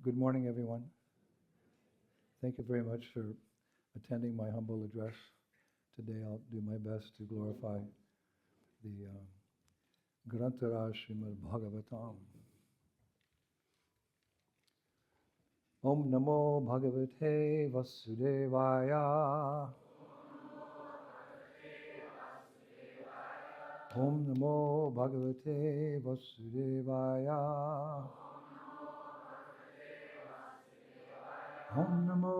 Good morning, everyone. Thank you very much for attending my humble address. Today I'll do my best to glorify the Grantara Srimad Bhagavatam. Om Namo Bhagavate Vasudevaya. Om Namo Bhagavate Vasudevaya. Om Namo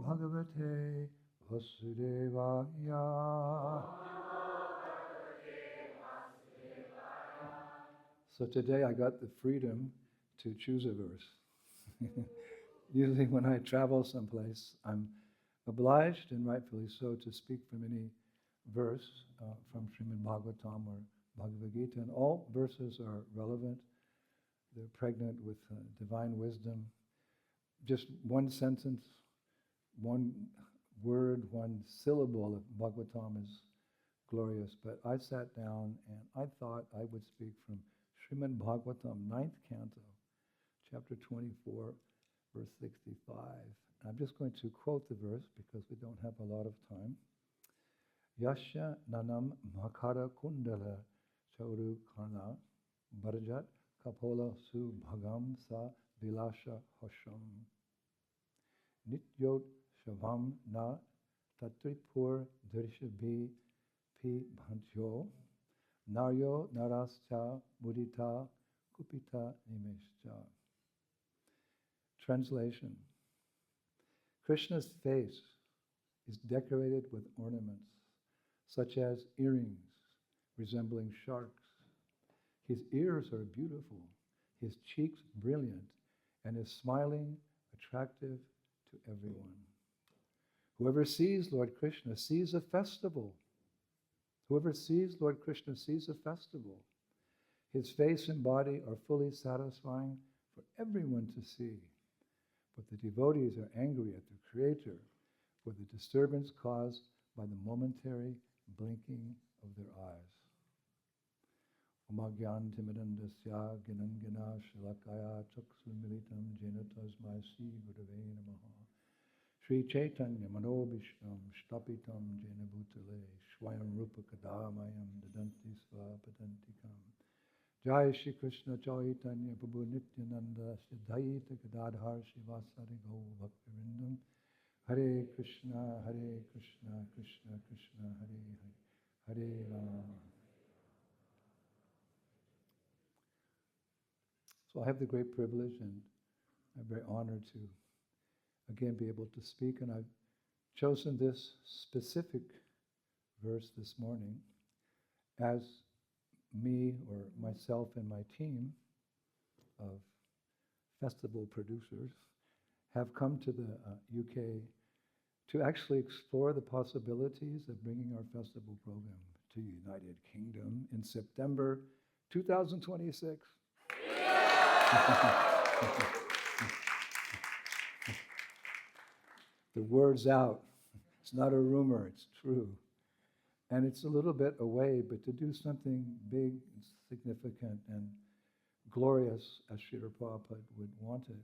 Bhagavate Vasudevaya. So today I got the freedom to choose a verse. Usually when I travel someplace, I'm obliged, and rightfully so, to speak from any verse from Srimad Bhagavatam or Bhagavad Gita. And all verses are relevant. They're pregnant with divine wisdom. Just one sentence, one word, one syllable of Bhagavatam is glorious. But I sat down and I thought I would speak from Srimad Bhagavatam, 9th canto, chapter 24, verse 65. I'm just going to quote the verse because we don't have a lot of time. Yasya nanam makara kundala chauru karna barjat kapola su bhagam sa vilasha hosham nityot shavam na tatripur dirshabhi pi bhantyo naryo narascha mudita kupita nimeshcha. Translation. Krishna's face is decorated with ornaments such as earrings resembling sharks. His ears are beautiful, his cheeks brilliant, and his smiling attractive to everyone. Whoever sees Lord Krishna sees a festival. Whoever sees Lord Krishna sees a festival. His face and body are fully satisfying for everyone to see. But the devotees are angry at the Creator for the disturbance caused by the momentary blinking of their eyes. Omagyan timidandasya ginangana shalakaya chaksulmilitam jena tasmai sri gurave namaha. Sri Chaitanya manobishtam shtapitam jena bhutale swayam rupa kadamayam dadanti svapadantikam. Jai Shri Krishna Chaitanya Prabhu Nityananda Siddhaita Gadadhar Srivasari Gaur Bhaktivinoda Hare Krishna Krishna Krishna Hare Hare Hare Rama. So I have the great privilege, and I'm very honored to again be able to speak, and I've chosen this specific verse this morning as me or myself and my team of festival producers have come to the UK to actually explore the possibilities of bringing our festival program to the United Kingdom in September 2026. The word's out. It's not a rumor, it's true. And it's a little bit away, but to do something big, and significant, and glorious, as Srila Prabhupada would want it,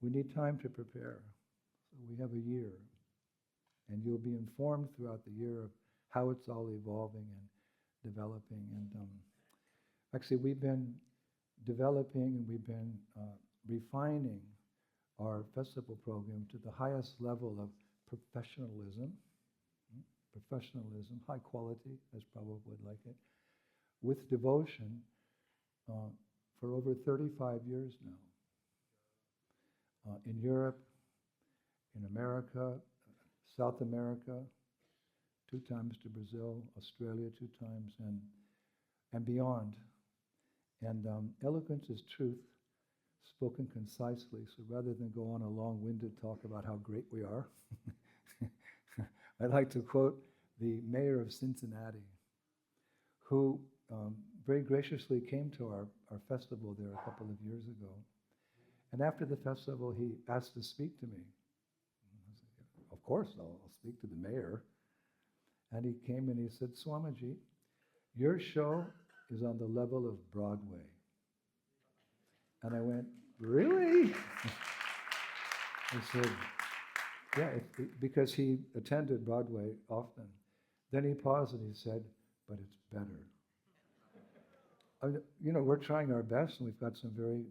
we need time to prepare. So we have a year. And you'll be informed throughout the year of how it's all evolving and developing. And actually, we've been developing and we've been refining our festival program to the highest level of professionalism, high quality, as Prabhupada would like it, with devotion for over 35 years now. In Europe, in America, South America, 2 times to Brazil, Australia 2 times, and beyond. And eloquence is truth, spoken concisely. So rather than go on a long-winded talk about how great we are, I'd like to quote the mayor of Cincinnati, who very graciously came to our festival there a couple of years ago. And after the festival, he asked to speak to me. I said, of course, I'll speak to the mayor. And he came and he said, Swamiji, your show is on the level of Broadway. And I went, really? He said, yeah, because he attended Broadway often. Then he paused and he said, but it's better. We're trying our best, and we've got some very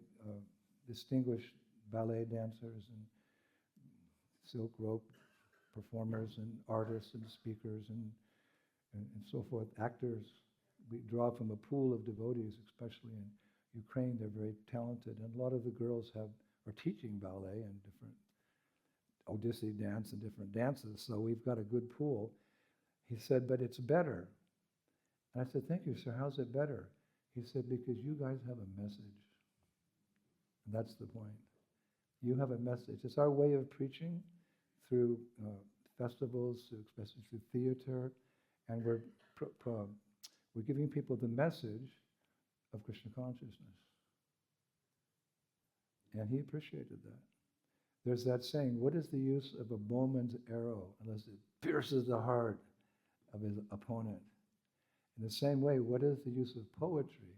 distinguished ballet dancers and silk rope performers and artists and speakers and so forth, actors. We draw from a pool of devotees, especially in Ukraine. They're very talented, and a lot of the girls are teaching ballet and different Odissi dance and different dances, so we've got a good pool. He said, but it's better. And I said, thank you, sir. How's it better? He said, because you guys have a message. And that's the point. You have a message. It's our way of preaching through festivals, especially through theater, and we're giving people the message of Krishna consciousness. And he appreciated that. There's that saying, what is the use of a bowman's arrow unless it pierces the heart of his opponent? In the same way, what is the use of poetry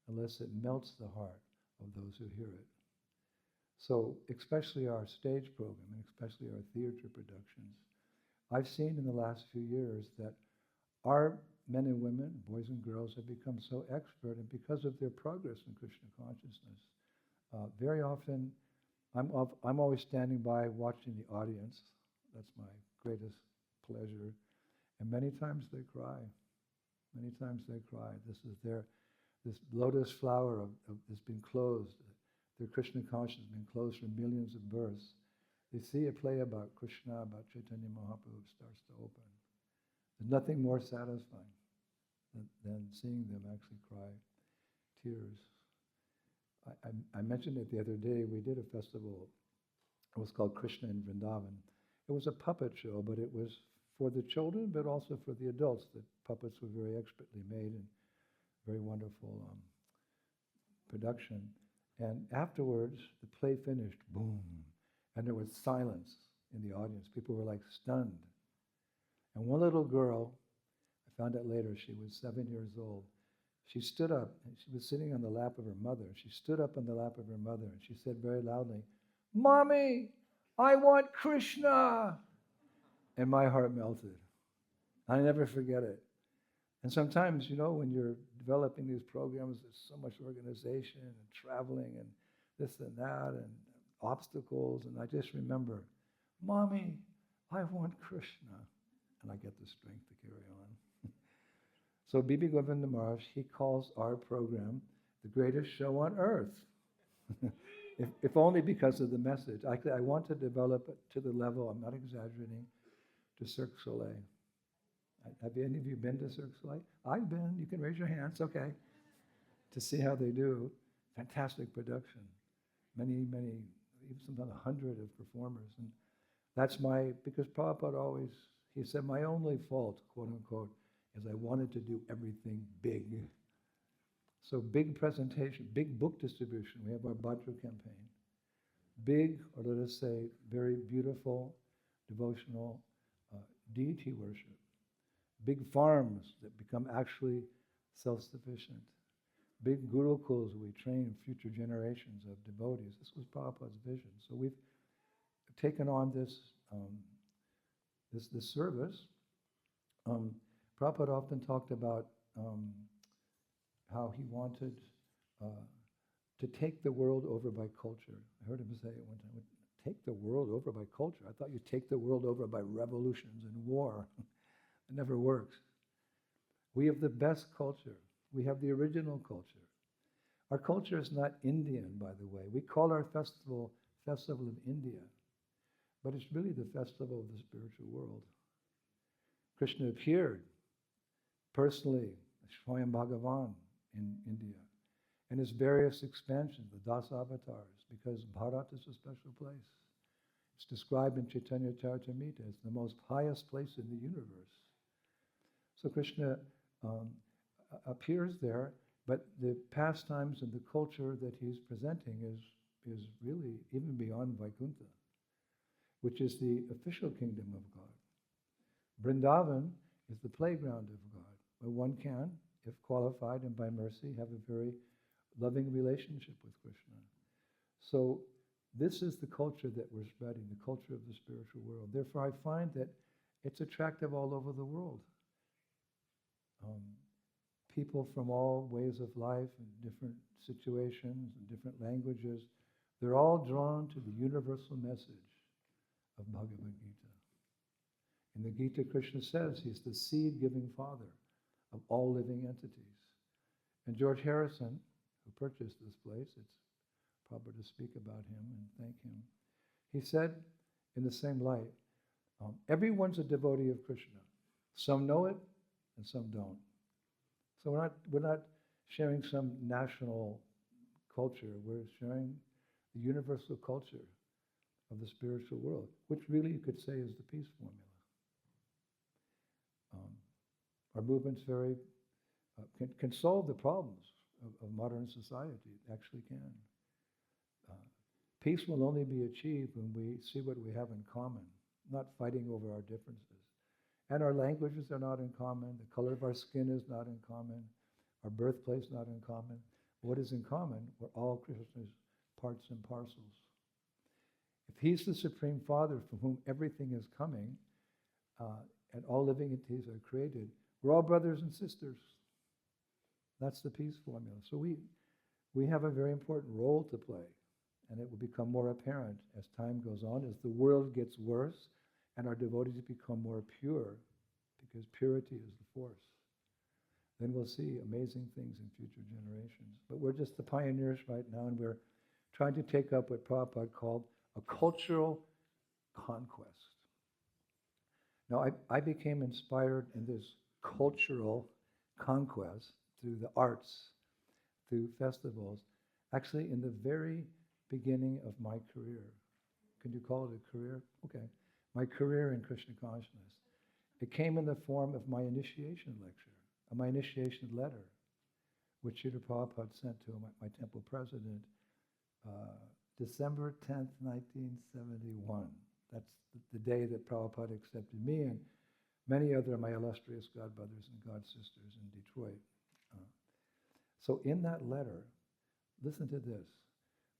unless it melts the heart of those who hear it? So, especially our stage program, and especially our theater productions, I've seen in the last few years that our men and women, boys and girls, have become so expert, and because of their progress in Krishna consciousness, very often I'm always standing by watching the audience. That's my greatest pleasure. And many times they cry. Many times they cry. This lotus flower has been closed. Their Krishna consciousness has been closed for millions of births. They see a play about Krishna, about Chaitanya Mahaprabhu starts to open. There's nothing more satisfying than seeing them actually cry tears. I mentioned it the other day. We did a festival. It was called Krishna in Vrindavan. It was a puppet show, but it was for the children, but also for the adults. The puppets were very expertly made and very wonderful production. And afterwards, the play finished, boom, and there was silence in the audience. People were like stunned. And one little girl, I found out later, she was 7 years old. She stood up, and she was sitting on the lap of her mother. She stood up on the lap of her mother, and she said very loudly, "Mommy, I want Krishna!" And my heart melted. I never forget it. And sometimes, when you're developing these programs, there's so much organization and traveling and this and that and obstacles, and I just remember, "Mommy, I want Krishna." And I get the strength to carry on. So Bibi Govinda Maharaj, he calls our program the greatest show on earth. if only because of the message. I want to develop it to the level, I'm not exaggerating, to Cirque du Soleil. Have any of you been to Cirque du Soleil? I've been. You can raise your hands. Okay. To see how they do. Fantastic production. Many, even sometimes 100 of performers. And that's because Prabhupada always, he said, my only fault, quote unquote, is I wanted to do everything big. So big presentation, big book distribution. We have our Bhadra campaign. Big, or let us say, very beautiful, devotional deity worship. Big farms that become actually self-sufficient. Big gurukuls where we train future generations of devotees. This was Prabhupada's vision. So we've taken on this service. Prabhupada often talked about how he wanted to take the world over by culture. I heard him say it one time, take the world over by culture. I thought you'd take the world over by revolutions and war. It never works. We have the best culture. We have the original culture. Our culture is not Indian, by the way. We call our festival Festival of India, but it's really the festival of the spiritual world. Krishna appeared personally, Swami Bhagavan in India, and his various expansions, the Das avatars, because Bharat is a special place. It's described in Chaitanya Charitamrita as the most highest place in the universe. So Krishna appears there, but the pastimes and the culture that he's presenting is really even beyond Vaikuntha, which is the official kingdom of God. Vrindavan is the playground of God, where one can, if qualified and by mercy, have a very loving relationship with Krishna. So This is the culture that we're spreading, the culture of the spiritual world. Therefore, I find that it's attractive all over the world. People from all ways of life and different situations and different languages, they're all drawn to the universal message of Bhagavad Gita. In the Gita, Krishna says he's the seed-giving father of all living entities. And George Harrison, who purchased this place, it's proper to speak about him and thank him. He said, in the same light, everyone's a devotee of Krishna. Some know it, and some don't. So we're not sharing some national culture. We're sharing the universal culture of the spiritual world, which really you could say is the peace formula. Our movement's very can solve the problems of modern society. It actually can. Peace will only be achieved when we see what we have in common, not fighting over our differences. And our languages are not in common. The color of our skin is not in common. Our birthplace not in common. What is in common? We're all Krishna's parts and parcels. If he's the Supreme Father from whom everything is coming, and all living entities are created, we're all brothers and sisters. That's the peace formula. So we have a very important role to play, and it will become more apparent as time goes on, as the world gets worse, and our devotees become more pure, because purity is the force. Then we'll see amazing things in future generations. But we're just the pioneers right now, and we're trying to take up what Prabhupada called a cultural conquest. Now, I became inspired in this cultural conquest through the arts, through festivals, actually in the very beginning of my career. Can you call it a career? Okay. My career in Krishna consciousness. It came in the form of my initiation lecture, my initiation letter, which Srila Prabhupada sent to my temple president, December 10th, 1971. That's the day that Prabhupada accepted me and many other of my illustrious godbrothers and godsisters in Detroit. So in that letter, listen to this.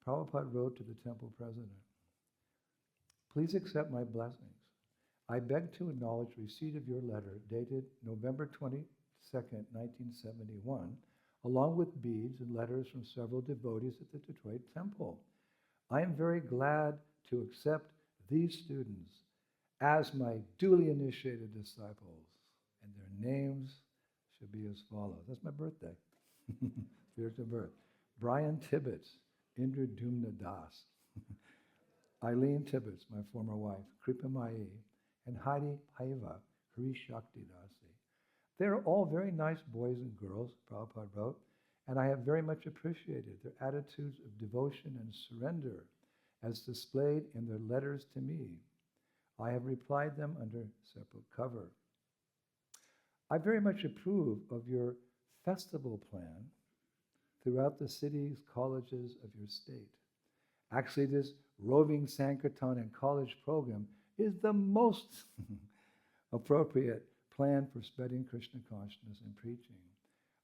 Prabhupada wrote to the temple president, "Please accept my blessings. I beg to acknowledge receipt of your letter dated November 22nd, 1971, along with beads and letters from several devotees at the Detroit temple. I am very glad to accept these students as my duly initiated disciples, and their names should be as follows." That's my birthday. Spiritual birth. Brian Tibbetts, Indradyumna Das. Eileen Tibbetts, my former wife, Kripa Mai, and Heidi Paiva, Hari Shakti Dasi. They're all very nice boys and girls, Prabhupada wrote, and I have very much appreciated their attitudes of devotion and surrender as displayed in their letters to me. I have replied them under separate cover. I very much approve of your festival plan throughout the cities, colleges of your state. Actually, this roving Sankirtan and college program is the most appropriate plan for spreading Krishna consciousness and preaching.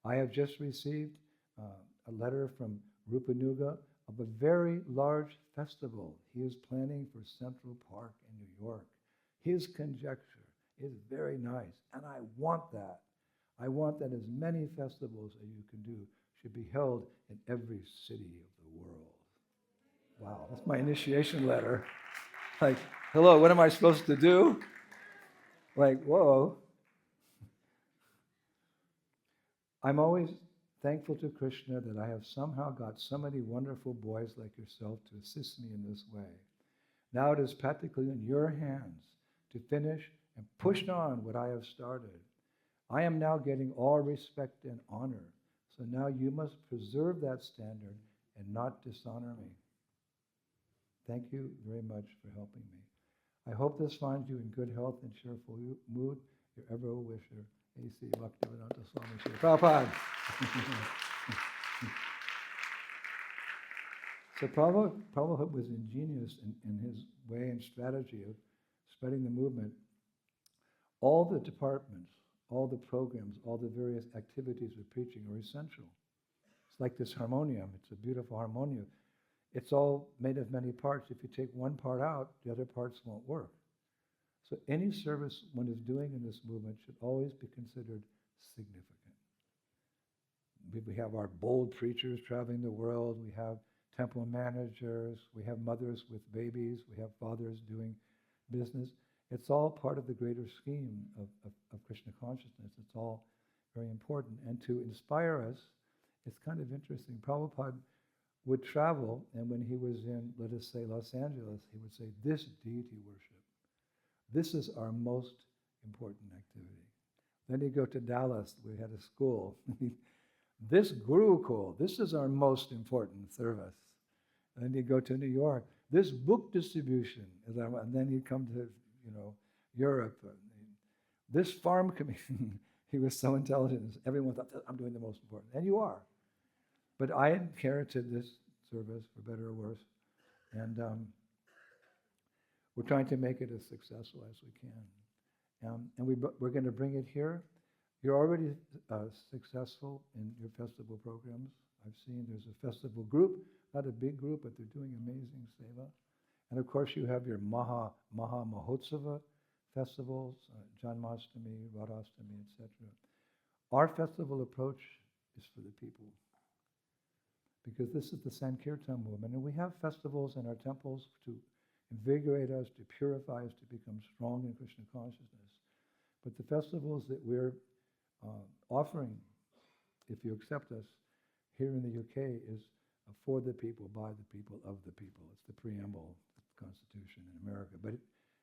I have just received a letter from Rupanuga of a very large festival he is planning for Central Park in New York. His conjecture is very nice, and I want that. I want that as many festivals as you can do should be held in every city of the world. Wow, that's my initiation letter. Like, hello, what am I supposed to do? Like, whoa. I'm always thankful to Krishna that I have somehow got so many wonderful boys like yourself to assist me in this way. Now it is practically in your hands to finish and push on what I have started. I am now getting all respect and honor, so now you must preserve that standard and not dishonor me. Thank you very much for helping me. I hope this finds you in good health and cheerful mood. Your ever-wisher, A.C. Bhaktivedanta Swami Srila Prabhupada. So Prabhupada was ingenious in his way and strategy of spreading the movement. All the departments, all the programs, all the various activities of preaching are essential. It's like this harmonium. It's a beautiful harmonium. it's all made of many parts. If you take one part out, the other parts won't work. So any service one is doing in this movement should always be considered significant. We have our bold preachers traveling the world. We have temple managers. We have mothers with babies. We have fathers doing business. It's all part of the greater scheme of Krishna consciousness. It's all very important. And to inspire us, it's kind of interesting. Prabhupada would travel, and when he was in, let us say, Los Angeles, he would say, this deity worship, this is our most important activity. Then he'd go to Dallas, we had a school. This Gurukul, this is our most important service. And then he'd go to New York, this book distribution, and then he'd come to, Europe. This farm commission, he was so intelligent. Everyone thought, I'm doing the most important. And you are. But I inherited this service, for better or worse. And we're trying to make it as successful as we can. And we're going to bring it here. You're already successful in your festival programs. I've seen there's a festival group, not a big group, but they're doing amazing seva. And of course you have your Maha Mahotsava festivals, Janmashtami, Radhastami, etc. Our festival approach is for the people. Because this is the Sankirtan movement. And we have festivals in our temples to invigorate us, to purify us, to become strong in Krishna consciousness. But the festivals that we're offering, if you accept us, here in the UK is for the people, by the people, of the people. It's the preamble of the Constitution in America. But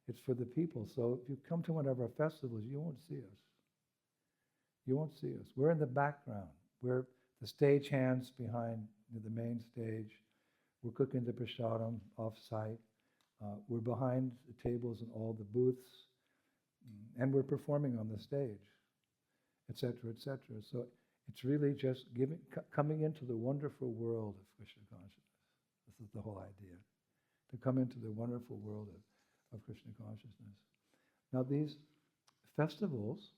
it's for the people. So if you come to one of our festivals, you won't see us. You won't see us. We're in the background. We're the stage hands behind the main stage. We're cooking the prasadam off-site. We're behind the tables in all the booths. And we're performing on the stage, etc., etc. So it's really just coming into the wonderful world of Krishna consciousness. This is the whole idea, to come into the wonderful world of Krishna consciousness. Now these festivals,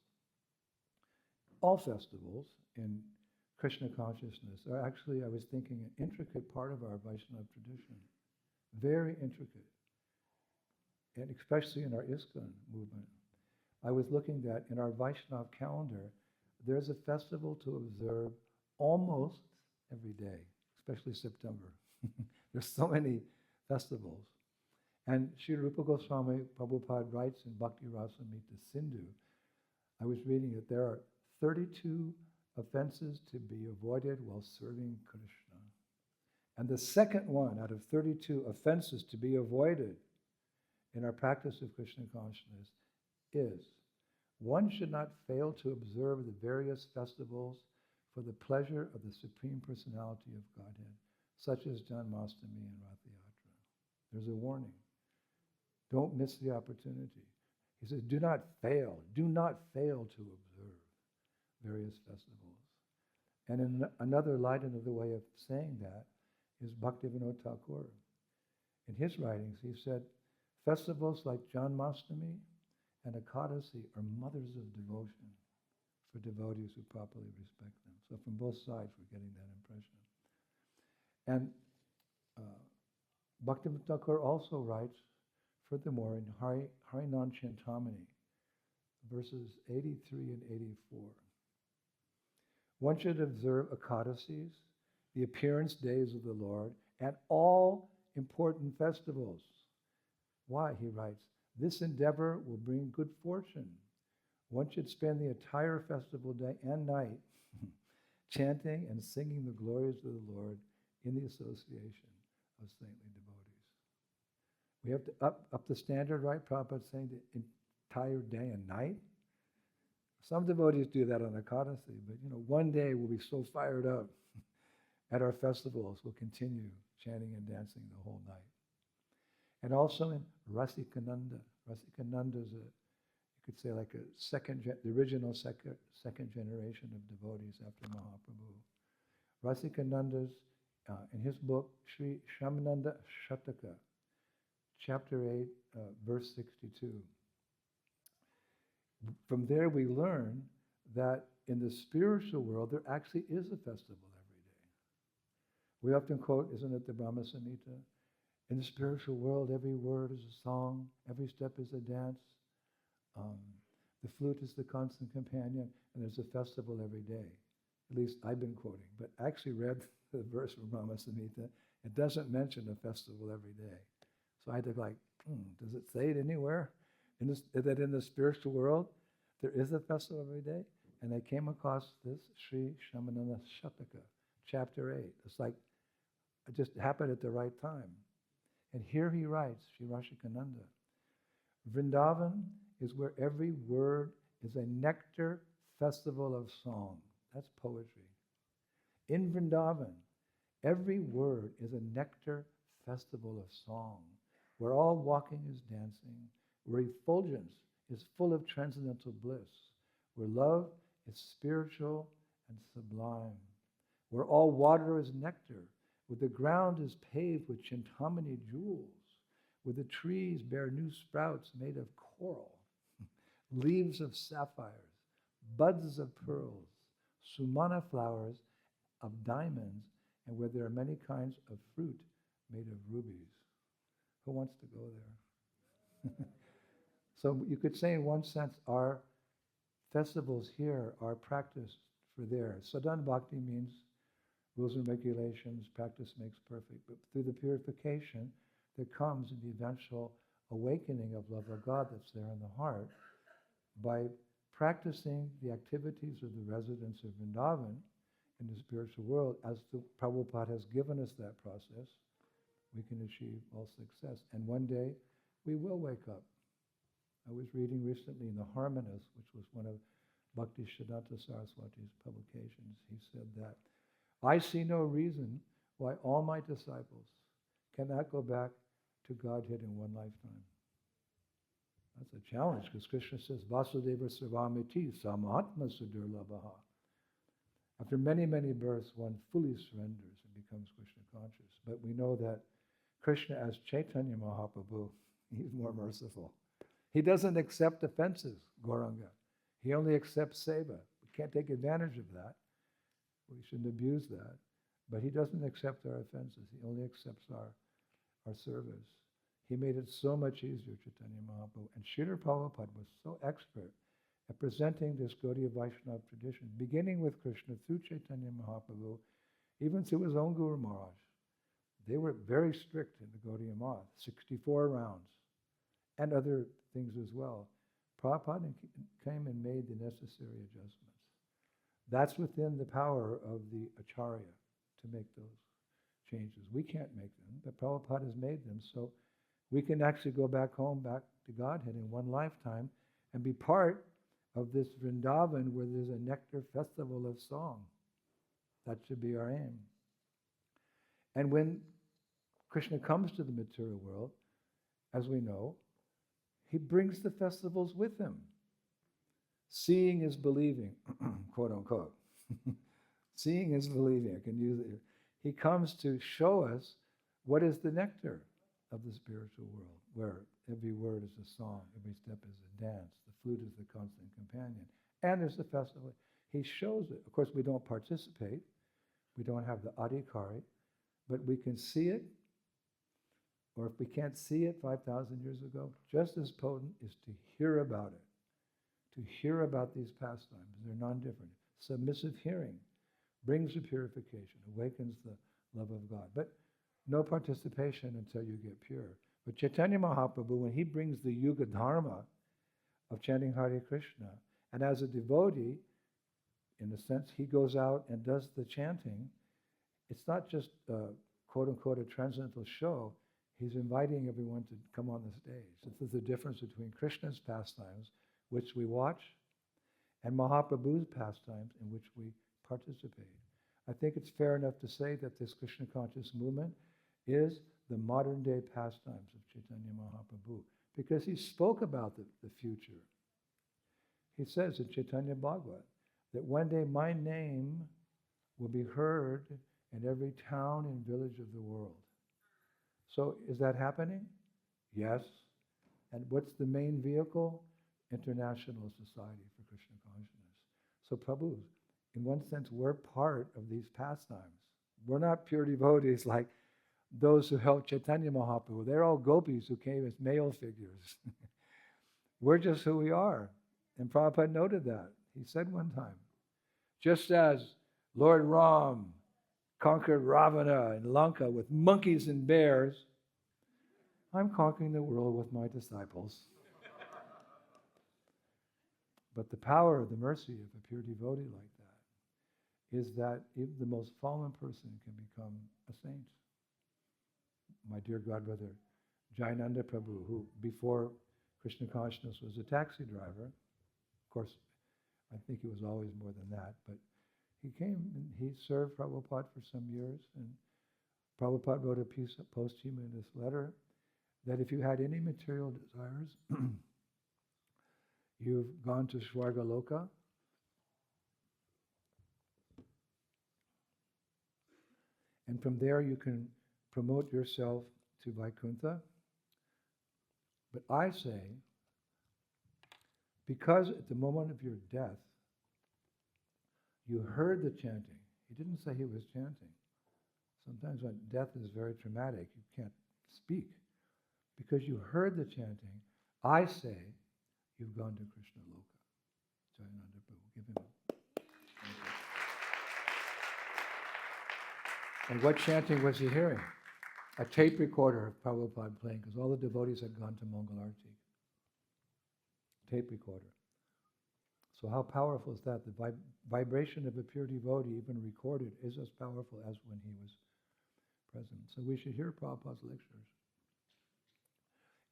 all festivals in Krishna consciousness are actually, I was thinking, an intricate part of our Vaishnava tradition. Very intricate. And especially in our ISKCON movement. I was looking that in our Vaishnava calendar, there's a festival to observe almost every day, especially September. There's so many festivals. And Sri Rupa Goswami Prabhupada writes in Bhakti Rasamrita Sindhu, I was reading that there are 32 offenses to be avoided while serving Krishna. And the second one out of 32 offenses to be avoided in our practice of Krishna consciousness is, one should not fail to observe the various festivals for the pleasure of the Supreme Personality of Godhead, such as Janmashtami and Rath Yatra. There's a warning. Don't miss the opportunity. He says, do not fail to observe various festivals. And in another light, another way of saying that is Bhaktivinoda Thakur. In his writings, he said, festivals like Janmashtami and Ekadasi are mothers of devotion for devotees who properly respect them. So from both sides, we're getting that impression. And Bhaktivinoda Thakur also writes, furthermore, in Harinam Chintamani, verses 83 and 84. One should observe Ekadasis, the appearance days of the Lord, and all important festivals. Why, he writes, this endeavor will bring good fortune. One should spend the entire festival day and night chanting and singing the glories of the Lord in the association of saintly devotees. We have to up the standard, right? Prabhupada saying the entire day and night. Some devotees do that on Ekadasi, but one day we'll be so fired up at our festivals, we'll continue chanting and dancing the whole night. And also in Rasikananda. Rasikananda is you could say like the original second generation of devotees after Mahaprabhu. Rasikananda's, in his book, Sri Shyamananda Shataka, chapter 8, verse 62. From there we learn that in the spiritual world there actually is a festival every day. We often quote, isn't it the Brahma Samhita? In the spiritual world, every word is a song, every step is a dance. The flute is the constant companion, and there's a festival every day. At least I've been quoting, but I actually read the verse from Brahma Samhita. It doesn't mention a festival every day. So I had to does it say it anywhere? That in the spiritual world, there is a festival every day? And I came across this Sri Shamanana Shataka, chapter 8. It's like, it just happened at the right time. And here he writes, Sri Rashikananda, Vrindavan is where every word is a nectar festival of song. That's poetry. In Vrindavan, every word is a nectar festival of song, where all walking is dancing, where effulgence is full of transcendental bliss, where love is spiritual and sublime, where all water is nectar, where the ground is paved with Chintamani jewels, where the trees bear new sprouts made of coral, leaves of sapphires, buds of pearls, sumana flowers of diamonds, and where there are many kinds of fruit made of rubies. Who wants to go there? So you could say in one sense, our festivals here are practiced for there. Sadhana Bhakti means rules and regulations, practice makes perfect. But through the purification that comes in the eventual awakening of love of God that's there in the heart, by practicing the activities of the residents of Vrindavan in the spiritual world, as the Prabhupada has given us that process, we can achieve all success. And one day, we will wake up. I was reading recently in The Harmonist, which was one of Bhakti Siddhanta Saraswati's publications. He said that, I see no reason why all my disciples cannot go back to Godhead in one lifetime. That's a challenge, because Krishna says, Vasudeva Sarvamiti Samahatma Sudurlabhaha. After many, many births, one fully surrenders and becomes Krishna conscious. But we know that Krishna, as Chaitanya Mahaprabhu, he's more merciful. He doesn't accept offenses, Gauranga. He only accepts seva. We can't take advantage of that. We shouldn't abuse that. But he doesn't accept our offenses. He only accepts our service. He made it so much easier, Chaitanya Mahaprabhu. And Srila Prabhupada was so expert at presenting this Gaudiya Vaishnava tradition, beginning with Krishna through Chaitanya Mahaprabhu, even through his own Guru Maharaj. They were very strict in the Gaudiya Math, 64 rounds, and other things as well. Prabhupada came and made the necessary adjustments. That's within the power of the Acharya to make those changes. We can't make them, but Prabhupada has made them, so we can actually go back home, back to Godhead in one lifetime, and be part of this Vrindavan where there's a nectar festival of song. That should be our aim. And when Krishna comes to the material world, as we know, he brings the festivals with him. Seeing is believing, quote unquote. Seeing is believing, I can use it here. He comes to show us what is the nectar of the spiritual world, where every word is a song, every step is a dance, the flute is the constant companion, and there's the festival. He shows it. Of course, we don't participate. We don't have the adhikari, but we can see it. Or if we can't see it 5,000 years ago, just as potent is to hear about it, to hear about these pastimes. They're non-different. Submissive hearing brings the purification, awakens the love of God. But no participation until you get pure. But Chaitanya Mahaprabhu, when he brings the Yuga Dharma of chanting Hare Krishna, and as a devotee, in a sense, he goes out and does the chanting, it's not just quote-unquote a transcendental show. He's inviting everyone to come on the stage. This is the difference between Krishna's pastimes, which we watch, and Mahaprabhu's pastimes, in which we participate. I think it's fair enough to say that this Krishna conscious movement is the modern-day pastimes of Chaitanya Mahaprabhu, because he spoke about the future. He says in Chaitanya Bhagavat that one day my name will be heard in every town and village of the world. So is that happening? Yes. And what's the main vehicle? International Society for Krishna Consciousness. So Prabhu, in one sense, we're part of these pastimes. We're not pure devotees like those who helped Chaitanya Mahaprabhu. They're all gopis who came as male figures. We're just who we are. And Prabhupada noted that. He said one time, just as Lord Ram conquered Ravana and Lanka with monkeys and bears, I'm conquering the world with my disciples. But the power of the mercy of a pure devotee like that is that even the most fallen person can become a saint. My dear godbrother, Jayananda Prabhu, who before Krishna consciousness was a taxi driver, of course, I think he was always more than that, but he came and he served Prabhupada for some years, and Prabhupada wrote a piece of posthumous letter that if you had any material desires, you've gone to Swargaloka, and from there you can promote yourself to Vaikuntha. But I say, because at the moment of your death, you heard the chanting. He didn't say he was chanting. Sometimes when death is very traumatic, you can't speak. Because you heard the chanting, I say, you've gone to Krishna Loka. Jayananda Prabhu, give him a... And what chanting was he hearing? A tape recorder of Prabhupada playing, because all the devotees had gone to Mangalarti. Tape recorder. So how powerful is that? The vibration of a pure devotee, even recorded, is as powerful as when he was present. So we should hear Prabhupada's lectures.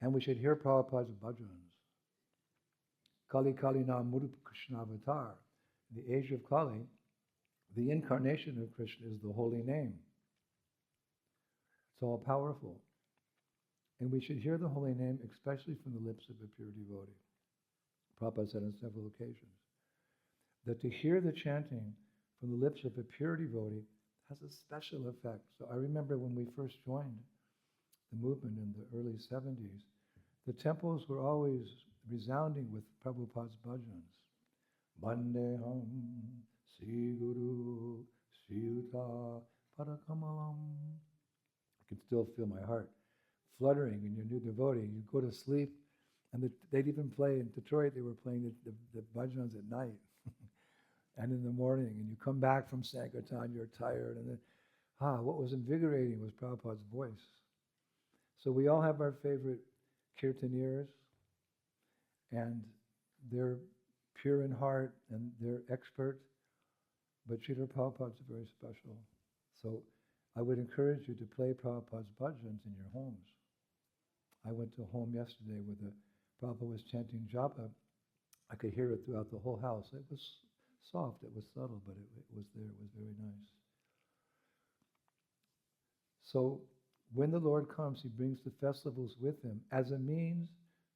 And we should hear Prabhupada's bhajans. Kali Kali Nam Murupa Krishna Avatar. In the age of Kali, the incarnation of Krishna is the holy name. It's all powerful. And we should hear the holy name, especially from the lips of a pure devotee. Prabhupada said on several occasions that to hear the chanting from the lips of a pure devotee has a special effect. So I remember when we first joined the movement in the early 70s, the temples were always resounding with Prabhupada's bhajans. Bandeham Sri Guru Sri Yuta Parakamalam. I can still feel my heart fluttering when you're a new devotee. You go to sleep, and they'd even play in Detroit, they were playing the bhajans at night and in the morning. And you come back from Sankirtan, you're tired. And then, what was invigorating was Prabhupada's voice. So we all have our favorite kirtaniers, and they're pure in heart and they're expert. But Srila Prabhupada's very special. So I would encourage you to play Prabhupada's bhajans in your homes. I went to a home yesterday where the Prabhupada was chanting japa. I could hear it throughout the whole house. It was soft, it was subtle, but it was there. It was very nice. So when the Lord comes, he brings the festivals with him as a means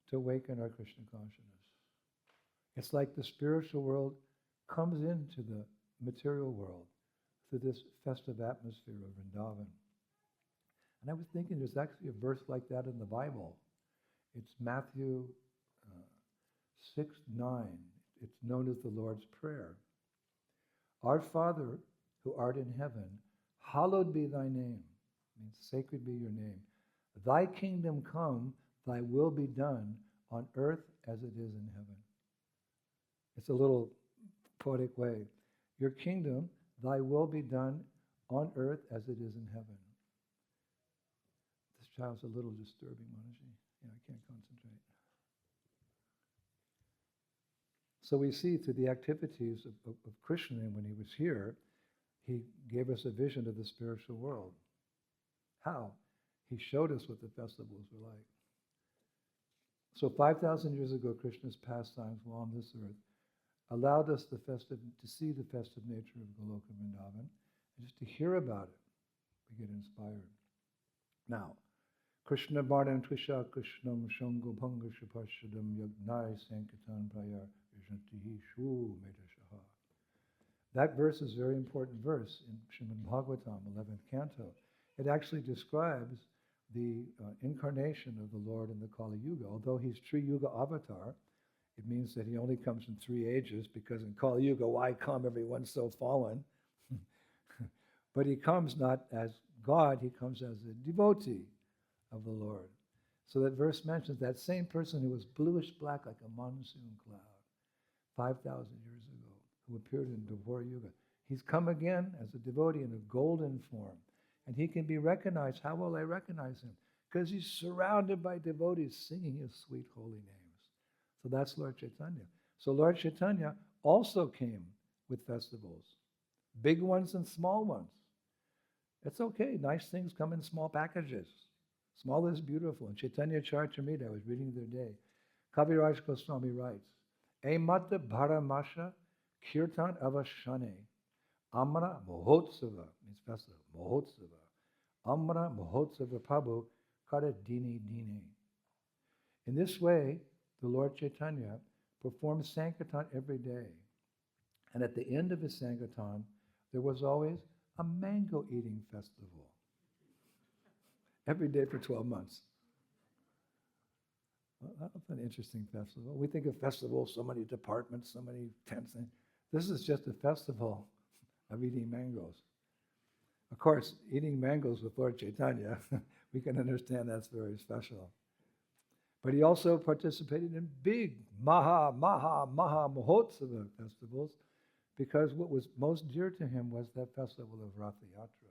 to awaken our Krishna consciousness. It's like the spiritual world comes into the material world through this festive atmosphere of Vrindavan. And I was thinking there's actually a verse like that in the Bible. It's Matthew 6:9. It's known as the Lord's Prayer. Our Father, who art in heaven, hallowed be thy name. It means sacred be your name. Thy kingdom come, thy will be done on earth as it is in heaven. It's a little poetic way. Your kingdom, thy will be done on earth as it is in heaven. This child's a little disturbing, Manaji. Yeah, I can't concentrate. So we see through the activities of Krishna when he was here, he gave us a vision of the spiritual world. How? He showed us what the festivals were like. So 5,000 years ago, Krishna's pastimes while on this earth allowed us to see the festive nature of Goloka Vrindavan, and just to hear about it, we get inspired. Now, Krishna Bardam Twisha Krishnam Shango Bhanga Shapashadam Yagnai Sankirtan Prayar Vijantihi Shu Medashaha. That verse is a very important verse in Srimad Bhagavatam, 11th canto. It actually describes the incarnation of the Lord in the Kali Yuga. Although he's Tri Yuga avatar, it means that he only comes in 3 ages, because in Kali Yuga, why come? Everyone's so fallen. But he comes not as God, he comes as a devotee of the Lord. So that verse mentions that same person who was bluish black like a monsoon cloud 5,000 years ago, who appeared in Dvara Yuga. He's come again as a devotee in a golden form. And he can be recognized. How will I recognize him? Because he's surrounded by devotees singing his sweet holy names. So that's Lord Chaitanya. So Lord Chaitanya also came with festivals, big ones and small ones. It's okay. Nice things come in small packages. Small is beautiful. In Chaitanya Charitamrita, I was reading the other day, Kaviraj Goswami writes, Emata Bharamasha Kirtan Avashane Amra Mohotsava, means festival, Mohotsava. Amra Mohotsava Prabhu Kara Dini Dini. In this way, the Lord Chaitanya performed Sankirtan every day. And at the end of his Sankirtan, there was always a mango eating festival. Every day for 12 months. Well, that's an interesting festival. We think of festivals, so many departments, so many tents. This is just a festival of eating mangoes. Of course, eating mangoes with Lord Chaitanya, we can understand that's very special. But he also participated in big Maha Mahotsava festivals, because what was most dear to him was that festival of Ratha Yatra,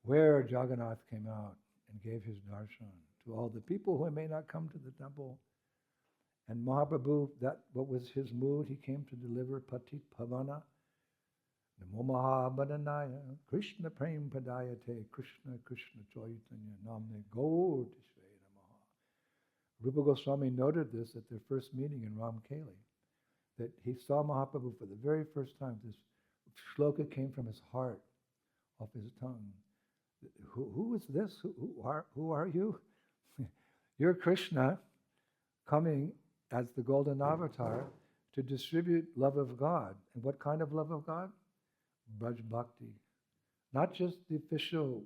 where Jagannath came out and gave his darshan to all the people who may not come to the temple. And Mahaprabhu, what was his mood? He came to deliver Patit Pavana, Namo Mahabhadanaya, Krishna Prem Padayate, Krishna Krishna Chaitanya Namne Gautishve Namaha. Rupa Goswami noted this at their first meeting in Ramkeli, that he saw Mahaprabhu for the very first time. This shloka came from his heart, off his tongue. Who is this? Who are you? You're Krishna coming as the golden avatar to distribute love of God. And what kind of love of God? Braj Bhakti. Not just the official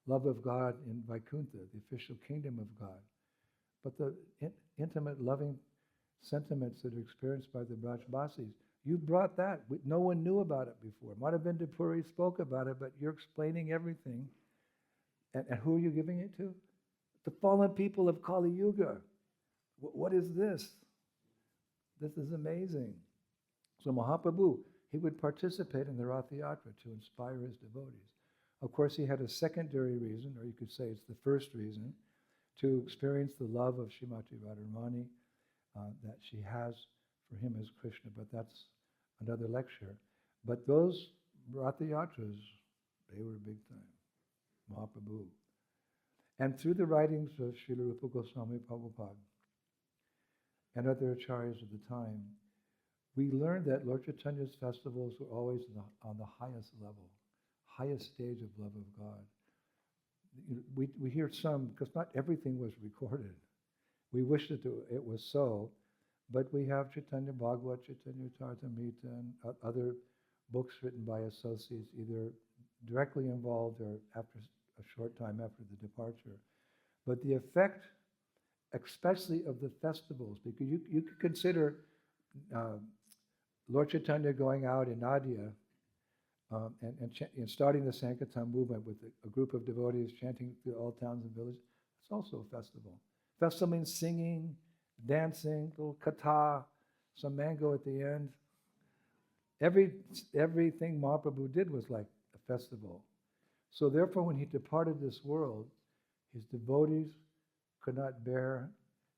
love of God in Vaikuntha, the official kingdom of God, but the intimate, loving sentiments that are experienced by the Brajbasis. You brought that. No one knew about it before. Madhavendra Puri spoke about it, but you're explaining everything. And who are you giving it to? The fallen people of Kali Yuga. What is this? This is amazing. So Mahaprabhu, he would participate in the Ratha Yatra to inspire his devotees. Of course, he had a secondary reason, or you could say it's the first reason, to experience the love of Srimati Radharani that she has for him as Krishna, but that's another lecture. But those Ratha Yatras, they were big time. Mahaprabhu. And through the writings of Srila Rupa Goswami Prabhupada and other acharyas of the time, we learned that Lord Chaitanya's festivals were always on the highest level, highest stage of love of God. We hear some, because not everything was recorded. We wish that it was so, but we have Chaitanya Bhagavat, Chaitanya Charitamrita, and other books written by associates, either directly involved or after a short time after the departure. But the effect, especially of the festivals, because you could consider Lord Chaitanya going out in Nadia and starting the Sankirtan movement with a group of devotees chanting through all towns and villages. It's also a festival. Festival means singing, dancing, little katha, some mango at the end. Everything Mahaprabhu did was like a festival. So therefore, when he departed this world, his devotees could not bear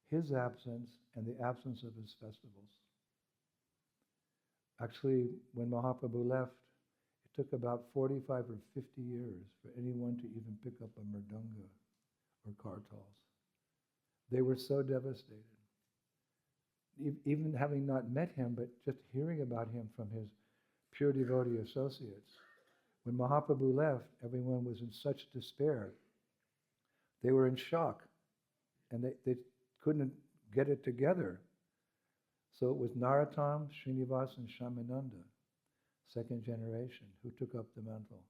his absence and the absence of his festivals. Actually, when Mahaprabhu left, it took about 45 or 50 years for anyone to even pick up a mridanga or kartals. They were so devastated. Even having not met him, but just hearing about him from his pure devotee associates. When Mahaprabhu left, everyone was in such despair. They were in shock, and they couldn't get it together. So it was Narottam, Srinivas, and Shamananda, second generation, who took up the mantle.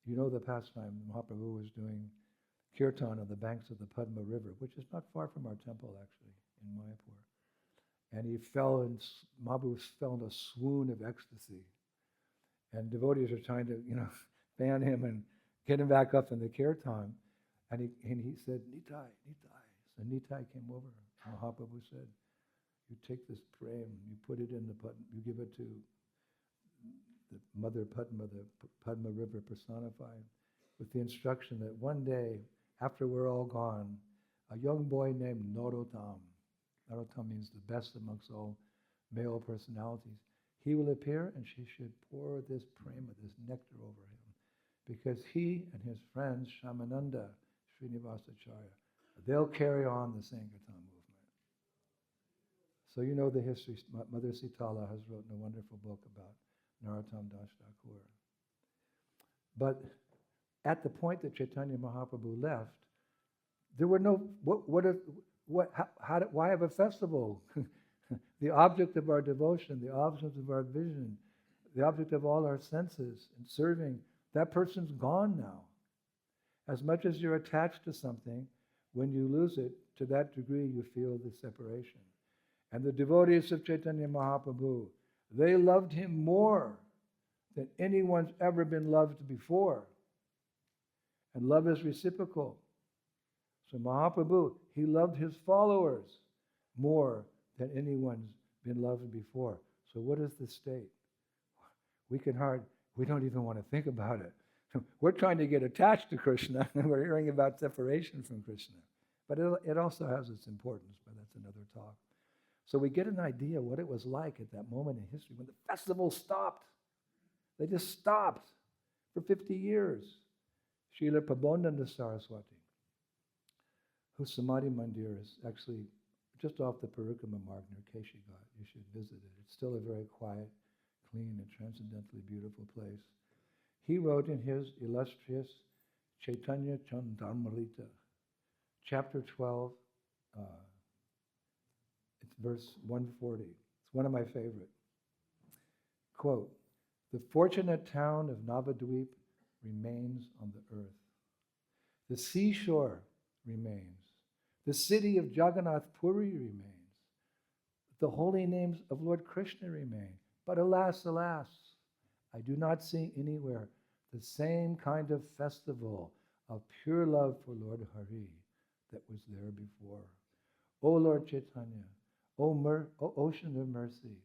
You know the pastime, Mahaprabhu was doing kirtan on the banks of the Padma River, which is not far from our temple, actually, in Mayapur. And Mahaprabhu fell in a swoon of ecstasy. And devotees are trying to, fan him and get him back up in the kirtan. And he said, Nitai, Nitai. So Nitai came over. Mahaprabhu said, you take this prem, you put it in the Padma, you give it to the Mother Padma, the Padma River personified, with the instruction that one day, after we're all gone, a young boy named Narottam means the best amongst all male personalities, he will appear and she should pour this prema, this nectar over him, because he and his friends, Shamananda, Srinivasacharya, they'll carry on the Sankirtan movement. So you know the history. Mother Sitala has written a wonderful book about Narottam Das Thakur. But at the point that Chaitanya Mahaprabhu left, there were no, why have a festival? The object of our devotion, the object of our vision, the object of all our senses and serving, that person's gone now. As much as you're attached to something, when you lose it, to that degree you feel the separation. And the devotees of Chaitanya Mahaprabhu, they loved him more than anyone's ever been loved before. And love is reciprocal. So Mahaprabhu, he loved his followers more than anyone's been loved before. So what is the state? We don't even want to think about it. We're trying to get attached to Krishna, and we're hearing about separation from Krishna. But it also has its importance, but that's another talk. So we get an idea what it was like at that moment in history when the festival stopped. They just stopped for 50 years. Srila Prabodhananda Saraswati, whose Samadhi Mandir is actually just off the Parikrama Marg near Keshigat. You should visit it. It's still a very quiet, clean, and transcendently beautiful place. He wrote in his illustrious Chaitanya Chandamrita, chapter 12, it's verse 140. It's one of my favorite. Quote, the fortunate town of Navadvip remains on the earth. The seashore remains. The city of Jagannath Puri remains. The holy names of Lord Krishna remain. But alas, alas, I do not see anywhere the same kind of festival of pure love for Lord Hari that was there before. O Lord Chaitanya, O ocean of mercy,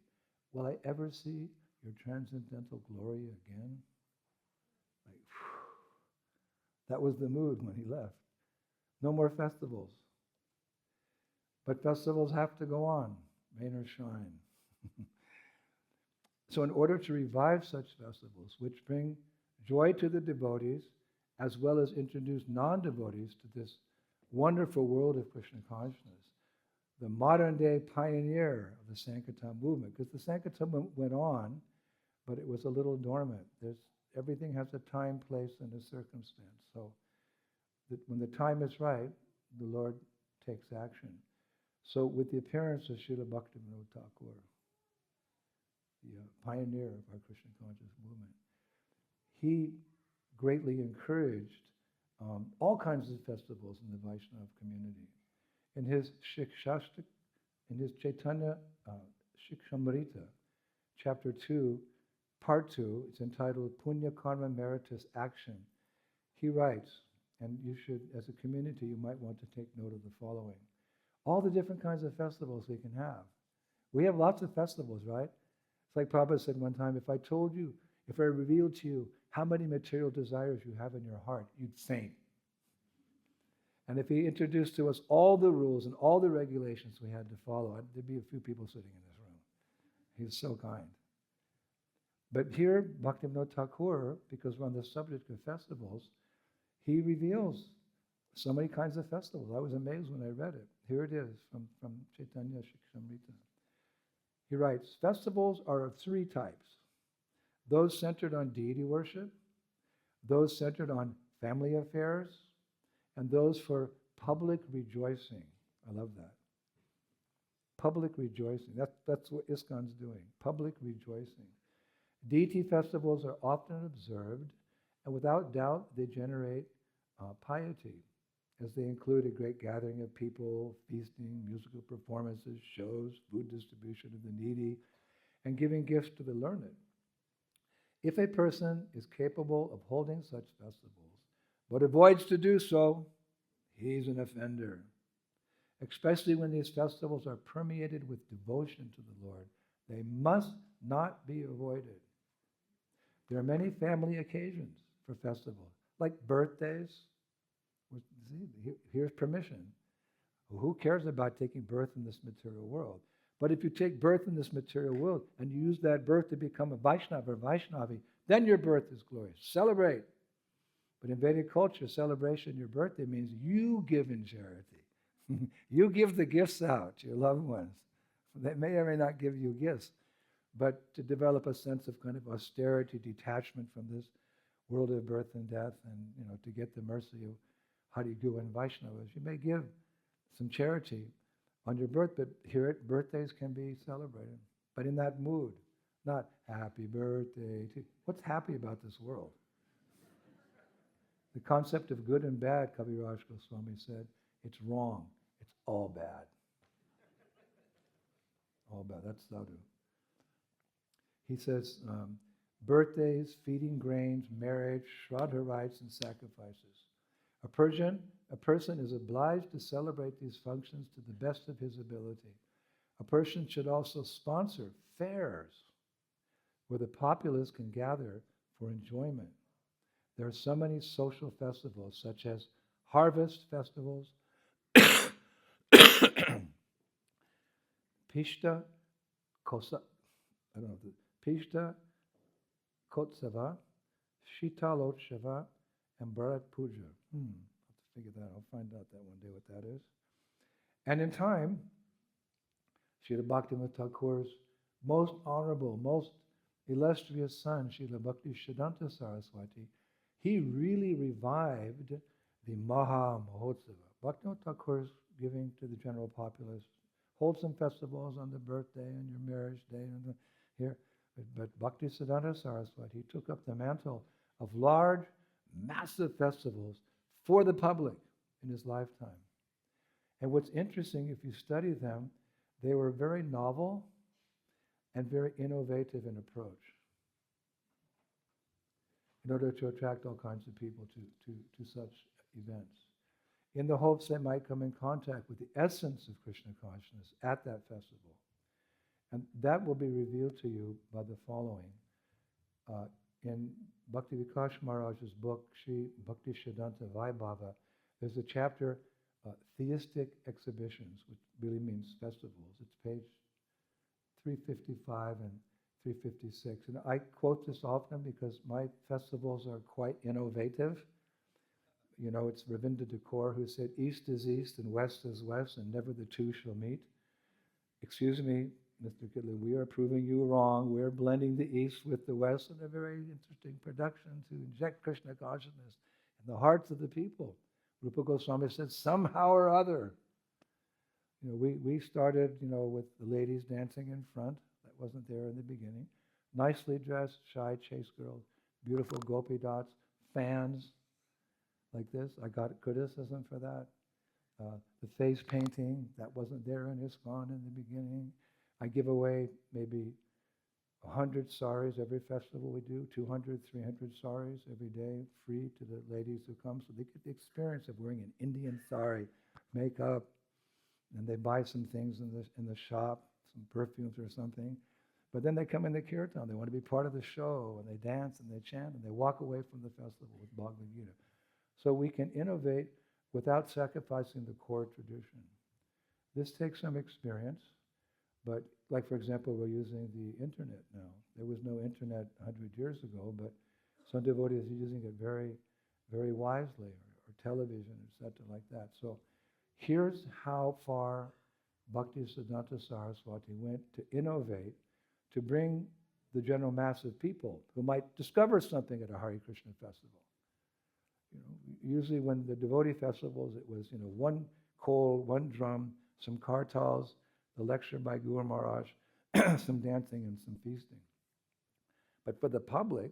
will I ever see your transcendental glory again? That was the mood when he left. No more festivals. But festivals have to go on, rain or shine. So in order to revive such festivals, which bring joy to the devotees, as well as introduce non-devotees to this wonderful world of Krishna consciousness, the modern day pioneer of the Sankirtan movement, because the Sankirtan movement went on, but it was a little dormant. Everything has a time, place, and a circumstance. So when the time is right, the Lord takes action. So with the appearance of Srila Bhaktivinoda Thakur, the pioneer of our Krishna conscious movement, he greatly encouraged all kinds of festivals in the Vaishnava community. In his Chaitanya Shikshamrita, chapter 2, part 2, it's entitled Punya Karma Meritus Action. He writes, and you should, as a community, you might want to take note of the following. All the different kinds of festivals we can have. We have lots of festivals, right? It's like Prabhupada said one time, if I revealed to you how many material desires you have in your heart, you'd faint. And if he introduced to us all the rules and all the regulations we had to follow, there'd be a few people sitting in this room. He's so kind. But here, Bhaktivinoda Thakur, because we're on the subject of festivals, he reveals so many kinds of festivals. I was amazed when I read it. Here it is from Chaitanya Shikshamrita. He writes, festivals are of three types. Those centered on deity worship, those centered on family affairs, and those for public rejoicing. I love that. Public rejoicing. That's what ISKCON's doing. Public rejoicing. Deity festivals are often observed, and without doubt they generate piety, as they include a great gathering of people, feasting, musical performances, shows, food distribution to the needy, and giving gifts to the learned. If a person is capable of holding such festivals, but avoids to do so, he's an offender. Especially when these festivals are permeated with devotion to the Lord, they must not be avoided. There are many family occasions for festivals, like birthdays. Here's permission. Who cares about taking birth in this material world? But if you take birth in this material world and you use that birth to become a Vaishnava or Vaishnavi, then your birth is glorious. Celebrate. But in Vedic culture, celebration your birthday means you give in charity. You give the gifts out to your loved ones. They may or may not give you gifts, but to develop a sense of kind of austerity, detachment from this world of birth and death, and to get the mercy of how do you do in Vaishnavas, you may give some charity on your birth, but birthdays can be celebrated, but in that mood, not happy birthday to. What's happy about this world? The concept of good and bad, Kaviraj Goswami said, it's wrong. It's all bad. All bad. That's sadhu. He says, birthdays, feeding grains, marriage, shraddha rites, and sacrifices. A person is obliged to celebrate these functions to the best of his ability. A person should also sponsor fairs where the populace can gather for enjoyment. There are so many social festivals, such as harvest festivals, Pishta Kotsava, Shitalotshava, and Bharat Puja. I'll have to figure that out. I'll find out that one day what that is. And in time, Srila Bhaktivinoda Thakur's most honorable, most illustrious son, Srila Bhakti Siddhanta Saraswati, he really revived the Maha Mahotsava. Bhaktivinoda Thakur's giving to the general populace. Hold some festivals on the birthday and your marriage day and here. But Bhakti Siddhanta Saraswati took up the mantle of large, massive festivals for the public in his lifetime. And what's interesting, if you study them, they were very novel and very innovative in approach in order to attract all kinds of people to such events, in the hopes they might come in contact with the essence of Krishna consciousness at that festival. And that will be revealed to you by the following. In Bhakti Vikas Maharaj's book, Sri Bhakti Siddhanta Vaibhava, there's a chapter, Theistic Exhibitions, which really means festivals. It's page 355 and 356. And I quote this often because my festivals are quite innovative. It's Ravinda Dakor who said, East is East and West is West, and never the two shall meet. Excuse me, Mr. Kidley, we are proving you wrong. We're blending the East with the West in a very interesting production to inject Krishna consciousness in the hearts of the people. Rupa Goswami said, somehow or other. We started, with the ladies dancing in front. That wasn't there in the beginning. Nicely dressed, shy, chaste girls, beautiful gopi dots, fans like this. I got criticism for that. The face painting, that wasn't there in ISKCON in the beginning. I give away maybe 100 saris every festival we do, 200, 300 saris every day, free to the ladies who come, so they get the experience of wearing an Indian sari, makeup, and they buy some things in the shop, some perfumes or something. But then they come in the kirtan, they want to be part of the show, and they dance and they chant, and they walk away from the festival with Bhagavad Gita. So we can innovate without sacrificing the core tradition. This takes some experience. But like, for example, we're using the internet now. There was no internet 100 years ago, but some devotees are using it very, very wisely, or television, etc., like that. So here's how far Bhakti Siddhanta Saraswati went to innovate, to bring the general mass of people who might discover something at a Hare Krishna festival. Usually when the devotee festivals, it was, one khol, one drum, some kartals, the lecture by Guru Maharaj, some dancing and some feasting. But for the public,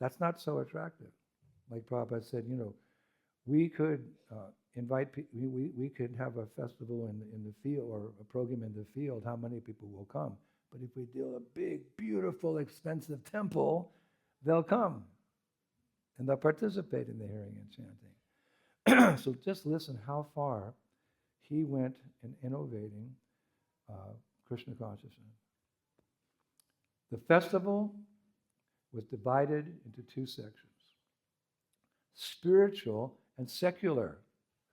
that's not so attractive. Like Prabhupada said, we could invite people, we could have a festival in the field or a program in the field, how many people will come? But if we do a big, beautiful, expensive temple, they'll come and they'll participate in the hearing and chanting. So just listen how far he went in innovating Krishna consciousness. The festival was divided into two sections: spiritual and secular.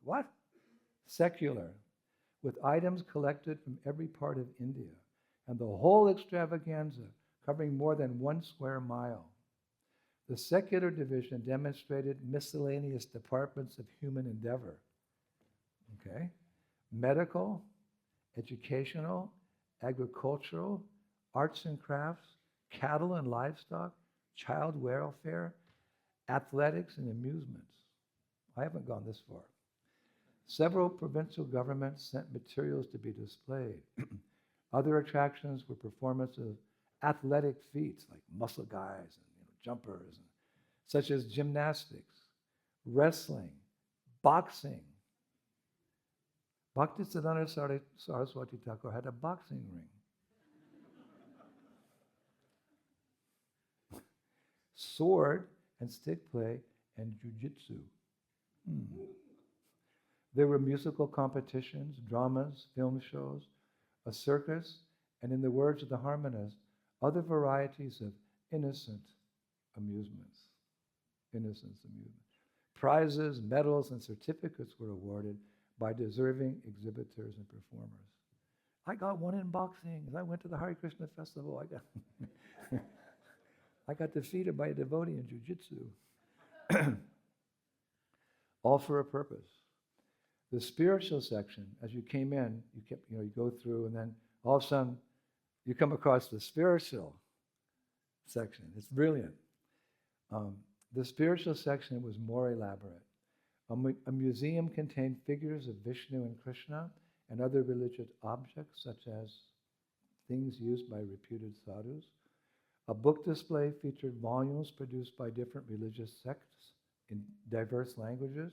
What? Secular, with items collected from every part of India, and the whole extravaganza covering more than 1 square mile. The secular division demonstrated miscellaneous departments of human endeavor. Okay? Medical, educational, agricultural, arts and crafts, cattle and livestock, child welfare, athletics and amusements. I haven't gone this far. Several provincial governments sent materials to be displayed. Other attractions were performances of athletic feats like muscle guys and jumpers, such as gymnastics, wrestling, boxing. Bhaktisiddhanta Saraswati Thakur had a boxing ring. Sword and stick play and jujitsu. There were musical competitions, dramas, film shows, a circus, and in the words of the harmonist, other varieties of innocent amusements. Prizes, medals, and certificates were awarded by deserving exhibitors and performers. I got one in boxing, and I went to the Hare Krishna festival. I got defeated by a devotee in jiu-jitsu. All for a purpose. The spiritual section, as you came in, you go through, and then all of a sudden you come across the spiritual section. It's brilliant. The spiritual section was more elaborate. A museum contained figures of Vishnu and Krishna and other religious objects, such as things used by reputed sadhus. A book display featured volumes produced by different religious sects in diverse languages,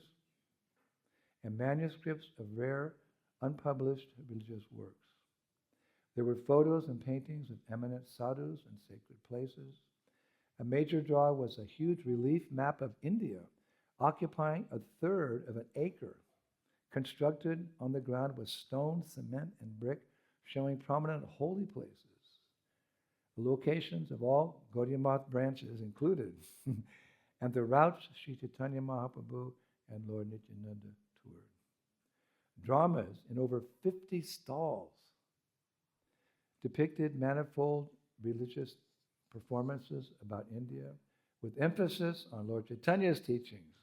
and manuscripts of rare, unpublished religious works. There were photos and paintings of eminent sadhus and sacred places. A major draw was a huge relief map of India, occupying 1/3 of an acre, constructed on the ground with stone, cement, and brick, showing prominent holy places. The locations of all Gaudiya Math branches included, and the routes Sri Chaitanya Mahaprabhu and Lord Nityananda toured. Dramas in over 50 stalls depicted manifold religious performances about India, with emphasis on Lord Chaitanya's teachings.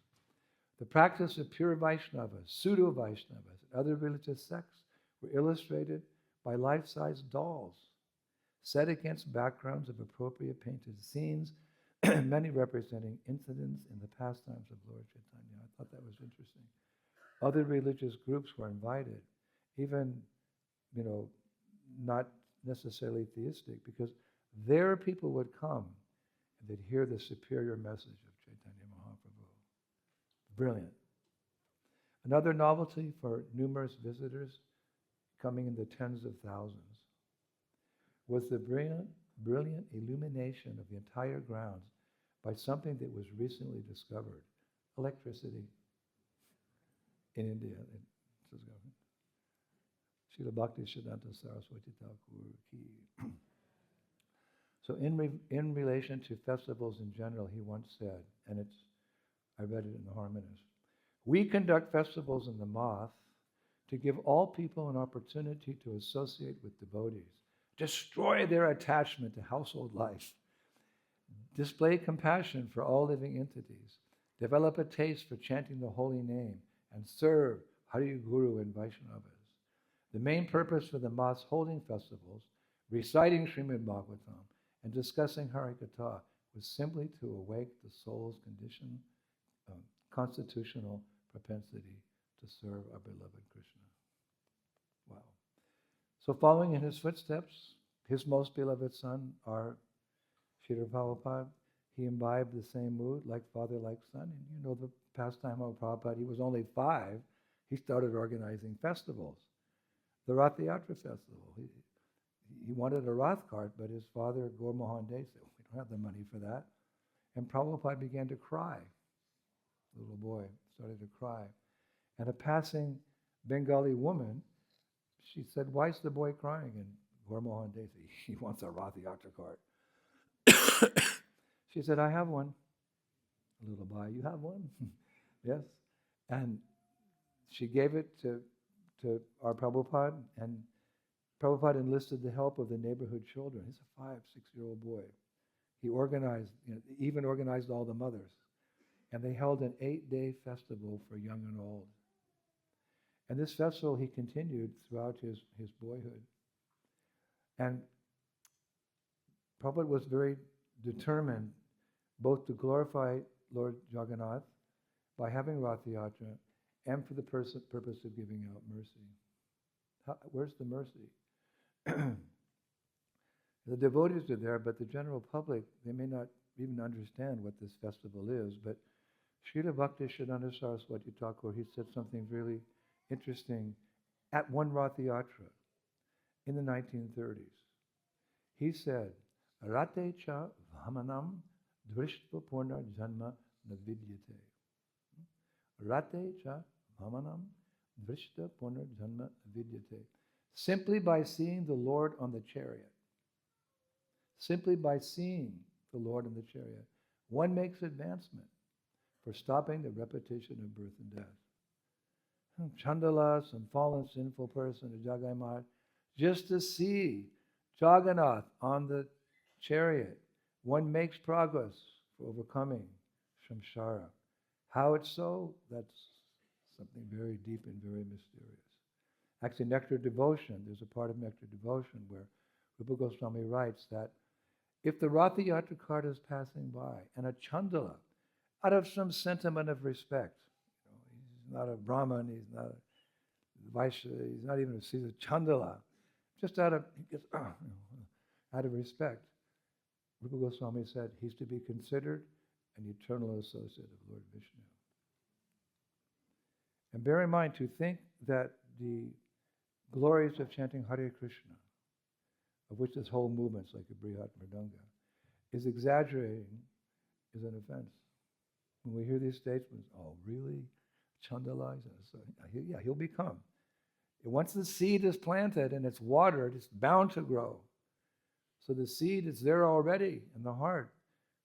The practice of pure Vaishnavas, pseudo-Vaishnavas, and other religious sects were illustrated by life-size dolls, set against backgrounds of appropriate painted scenes, many representing incidents in the pastimes of Lord Chaitanya. I thought that was interesting. Other religious groups were invited, even, not necessarily theistic, because their people would come and they'd hear the superior message of Chaitanya Mahaprabhu. Brilliant. Another novelty for numerous visitors, coming in the tens of thousands, was the brilliant illumination of the entire grounds by something that was recently discovered: electricity in India. Srila Bhaktisiddhanta Saraswati Thakur ki. So in relation to festivals in general, he once said, and I read it in the Harmonist, "We conduct festivals in the Math to give all people an opportunity to associate with devotees, destroy their attachment to household life, display compassion for all living entities, develop a taste for chanting the holy name, and serve Hari Guru and Vaishnavas. The main purpose for the Math's holding festivals, reciting Srimad Bhagavatam, and discussing Harikatha was simply to awake the soul's constitutional propensity to serve our beloved Krishna." Wow. So following in his footsteps, his most beloved son, our Srila Prabhupada, he imbibed the same mood, like father, like son. And you know the pastime of Prabhupada, he was only 5. He started organizing festivals. The Rath Yatra festival. He wanted a Rath cart, but his father, Gaur Mohan Dey, said, "We don't have the money for that." And Prabhupada began to cry. The little boy started to cry. And a passing Bengali woman, she said, "Why is the boy crying?" And Gormohan Desi, he wants a Rath Yatra card. She said, "I have one." A little boy, "You have one?" Yes. And she gave it to our Prabhupada, and Prabhupada enlisted the help of the neighborhood children. He's a 5, 6-year-old boy. He organized, even organized all the mothers. And they held an 8-day festival for young and old. And this festival he continued throughout his boyhood. And Prabhupada was very determined both to glorify Lord Jagannath by having Rath Yatra and for the purpose of giving out mercy. Where's the mercy? The devotees are there, but the general public, they may not even understand what this festival is. But Srila Bhaktisiddhanta Saraswati Thakur, he said something really interesting at one Rath Yatra in the 1930s. He said, "Rate cha vamanam drishtva purna janma navidyate." Rate cha vamanam drishtva purna janma navidyate. Simply by seeing the Lord on the chariot, simply by seeing the Lord in the chariot, one makes advancement for stopping the repetition of birth and death. Chandala, some fallen sinful person, a Jagai Maharaj, just to see Jagannath on the chariot, one makes progress for overcoming samsara. How it's so? That's something very deep and very mysterious. Actually, Nectar Devotion, there's a part of Nectar Devotion where Rupa Goswami writes that if the Rath Yatra cart is passing by and a Chandala, out of some sentiment of respect, he's not a Brahmin, he's not a Vaishya, he's not even a Chandala, just out of respect, Rupa Goswami said he's to be considered an eternal associate of Lord Vishnu. And bear in mind to think that the glories of chanting Hare Krishna, of which this whole movement's like a Brihat Mridanga, is exaggerating, is an offense. When we hear these statements, "Oh, really? Chandala?" Yeah, he'll become. Once the seed is planted and it's watered, it's bound to grow. So the seed is there already in the heart.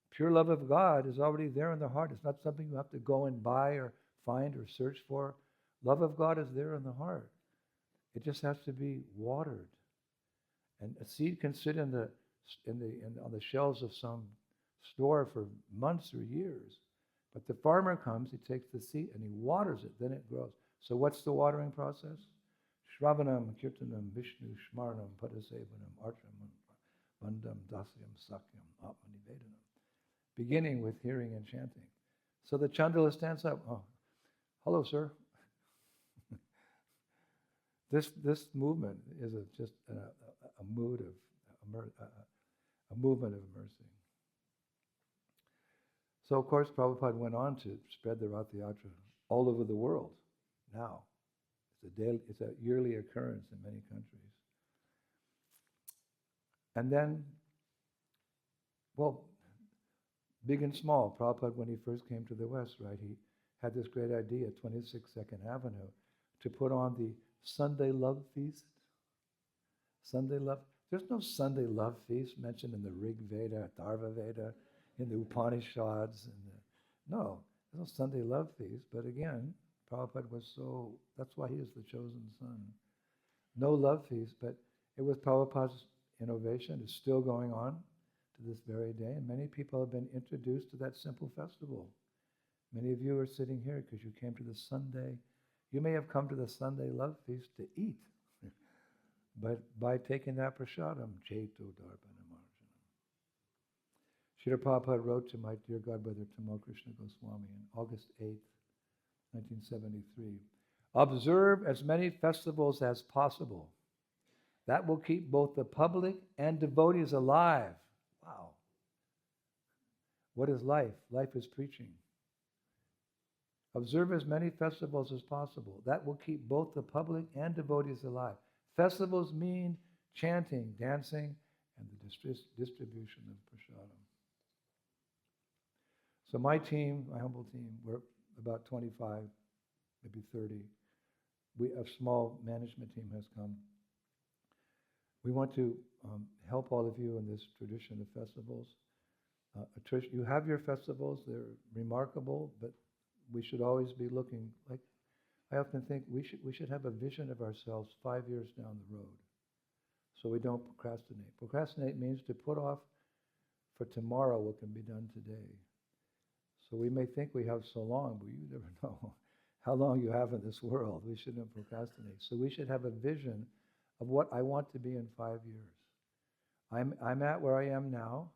Pure love of God is already there in the heart. It's not something you have to go and buy or find or search for. Love of God is there in the heart. It just has to be watered. And a seed can sit on the shelves of some store for months or years. But the farmer comes, he takes the seed and he waters it, then it grows. So what's the watering process? Shravanam, Kirtanam, Vishnu, Shmarnam, Padasevanam, Archanam, Bandam, Dasyam, Sakyam, Atmanivedanam. Beginning with hearing and chanting. So the Chandala stands up. "Oh, hello, sir." This movement is just a movement of mercy. So of course Prabhupada went on to spread the Rath Yatra all over the world. Now, it's a yearly occurrence in many countries. And then, well, big and small, Prabhupada, when he first came to the West, right, he had this great idea, 26 2nd Avenue, to put on the Sunday Love Feast. Sunday Love. There's no Sunday Love Feast mentioned in the Rig Veda, Atharva Veda, in the Upanishads. No, there's no Sunday Love Feast. But again, Prabhupada was that's why he is the chosen son. No love feast, but it was Prabhupada's innovation. It's still going on to this very day. And many people have been introduced to that simple festival. Many of you are sitting here because you came to the Sunday. You may have come to the Sunday Love Feast to eat. But by taking that prasadam, Cheto Darpanam Arjanam. Srila Prabhupada wrote to my dear godbrother Tamal Krishna Goswami on August 8th, 1973, "Observe as many festivals as possible. That will keep both the public and devotees alive." Wow. What is life? Life is preaching. Observe as many festivals as possible. That will keep both the public and devotees alive. Festivals mean chanting, dancing, and the distribution of prasadam. So my team, my humble team, we're about 25, maybe 30. A small management team has come. We want to help all of you in this tradition of festivals. You have your festivals, they're remarkable, but we should always be looking, like I often think we should have a vision of ourselves 5 years down the road, so we don't procrastinate. Procrastinate means to put off for tomorrow what can be done today. So we may think we have so long, but you never know how long you have in this world. We shouldn't procrastinate. So we should have a vision of what I want to be in 5 years. I'm at where I am now.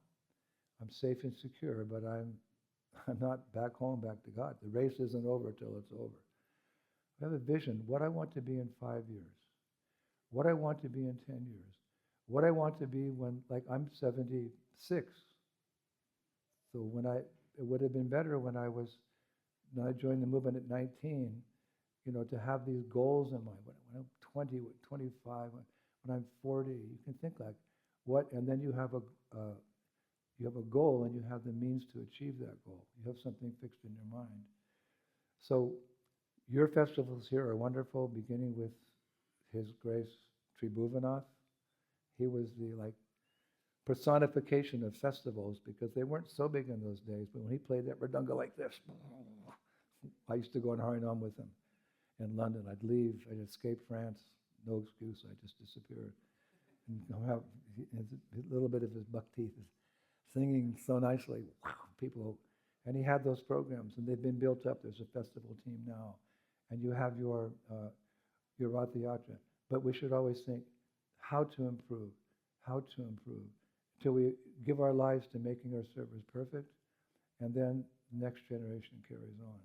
I'm safe and secure, but I'm not back home, back to God. The race isn't over till it's over. I have a vision, what I want to be in 5 years, what I want to be in 10 years, what I want to be when, like I'm 76. So it would have been better when I joined the movement at 19, to have these goals in mind. When I'm 20, 25, when I'm 40, you can think like, what, and then you have a goal and you have the means to achieve that goal. You have something fixed in your mind. So your festivals here are wonderful, beginning with His Grace Tribhuvanath. He was the personification of festivals because they weren't so big in those days, but when he played that mridanga like this, I used to go in Harinam with him in London. I'd leave, I'd escape France, no excuse, I just disappeared. And have a little bit of his bhakti, singing so nicely, people, and he had those programs, and they've been built up. There's a festival team now, and you have your Rath Yatra. But we should always think how to improve, till we give our lives to making our service perfect, and then the next generation carries on.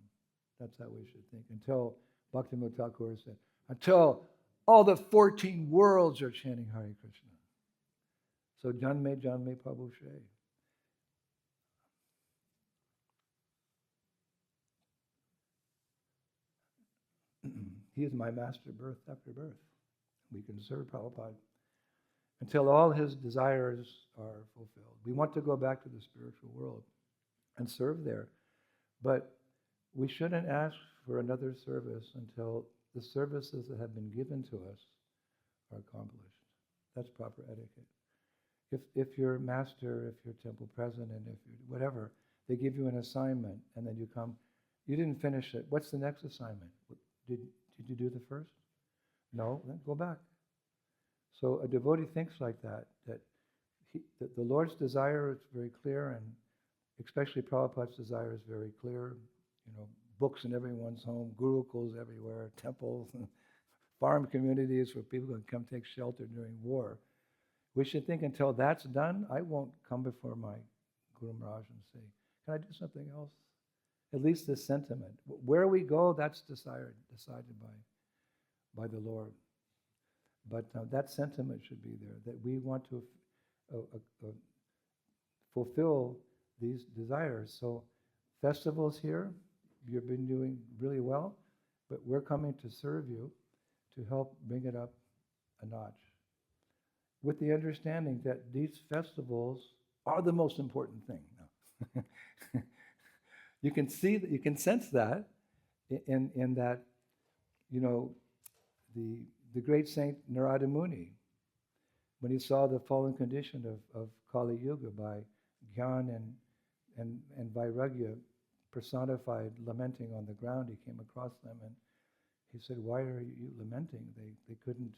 That's how we should think. Until Bhaktivinoda Thakur said, until all the 14 worlds are chanting Hare Krishna. So Janme Janme Prabhu Shre. He is my master birth after birth. We can serve Prabhupada until all his desires are fulfilled. We want to go back to the spiritual world and serve there, but we shouldn't ask for another service until the services that have been given to us are accomplished. That's proper etiquette. If you're master, if you're temple president, if you're whatever, they give you an assignment and then you come, you didn't finish it. What's the next assignment? Did you do the first? No, then go back. So a devotee thinks like that the Lord's desire is very clear, and especially Prabhupada's desire is very clear. Books in everyone's home, gurukuls everywhere, temples, farm communities where people can come take shelter during war. We should think until that's done, I won't come before my Guru Maharaj and say, can I do something else? At least this sentiment. Where we go, that's decided by the Lord. But that sentiment should be there, that we want to fulfill these desires. So festivals here, you've been doing really well, but we're coming to serve you to help bring it up a notch. With the understanding that these festivals are the most important thing. No. You can see that, you can sense that in that, the great saint Narada Muni, when he saw the fallen condition of Kali Yuga by Gyan and Vairagya personified, lamenting on the ground, he came across them and he said, why are you lamenting? They couldn't,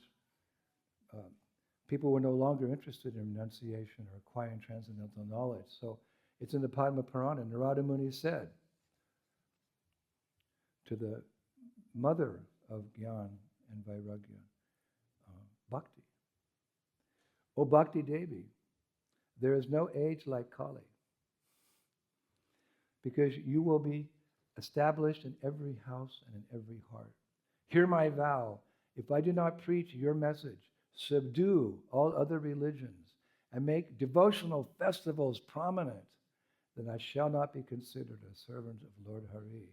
people were no longer interested in renunciation or acquiring transcendental knowledge. So it's in the Padma Purana. Narada Muni said to the mother of Gyan and Vairagya, Bhakti. O Bhakti Devi, there is no age like Kali, because you will be established in every house and in every heart. Hear my vow, if I do not preach your message, subdue all other religions, and make devotional festivals prominent, then I shall not be considered a servant of Lord Hari.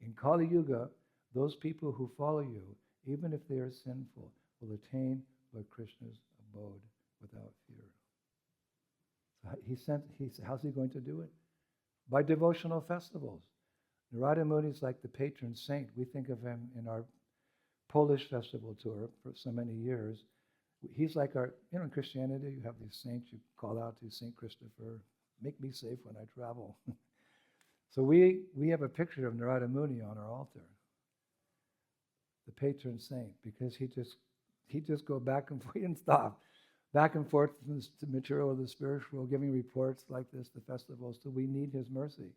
In Kali Yuga, those people who follow you, even if they are sinful, will attain Lord Krishna's abode without fear. So how's he going to do it? by devotional festivals. Narada Muni is like the patron saint. We think of him in our Polish festival tour for so many years. He's like our, in Christianity, you have these saints you call out to, Saint Christopher, make me safe when I travel. So we have a picture of Narada Muni on our altar, the patron saint, because he just go back and forth, he didn't stop, back and forth from the material of the spiritual, giving reports like this, the festivals, so we need his mercy,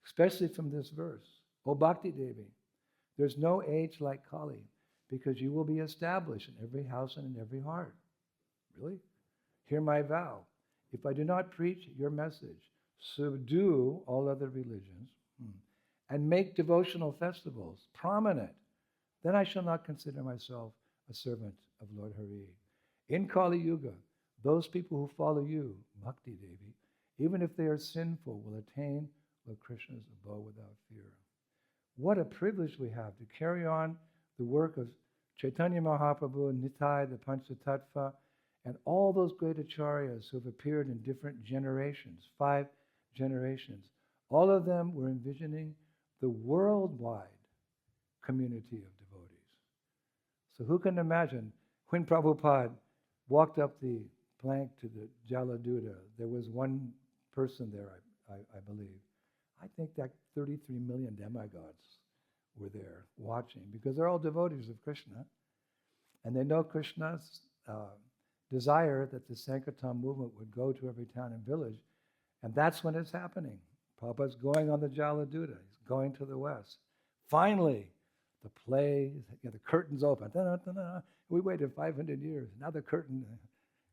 especially from this verse. O Bhakti Devi, there's no age like Kali, because you will be established in every house and in every heart. Really? Hear my vow. If I do not preach your message, subdue all other religions, and make devotional festivals prominent, then I shall not consider myself a servant of Lord Hari. In Kali Yuga, those people who follow you, Bhakti Devi, even if they are sinful, will attain Lord Krishna's abode without fear. What a privilege we have to carry on the work of Chaitanya Mahaprabhu, Nitai, the Panchatattva, and all those great acharyas who have appeared in different generations, 5 generations. All of them were envisioning the worldwide community of devotees. So who can imagine when Prabhupada walked up the plank to the Jaladuta, there was one person there, I believe. I think that 33 million demigods were there watching, because they're all devotees of Krishna, and they know Krishna's desire that the Sankirtan movement would go to every town and village, and that's when it's happening. Prabhupada's going on the Jaladuta, he's going to the west. Finally, the play, the curtain's open. Da-da-da-da. We waited 500 years. Now the curtain,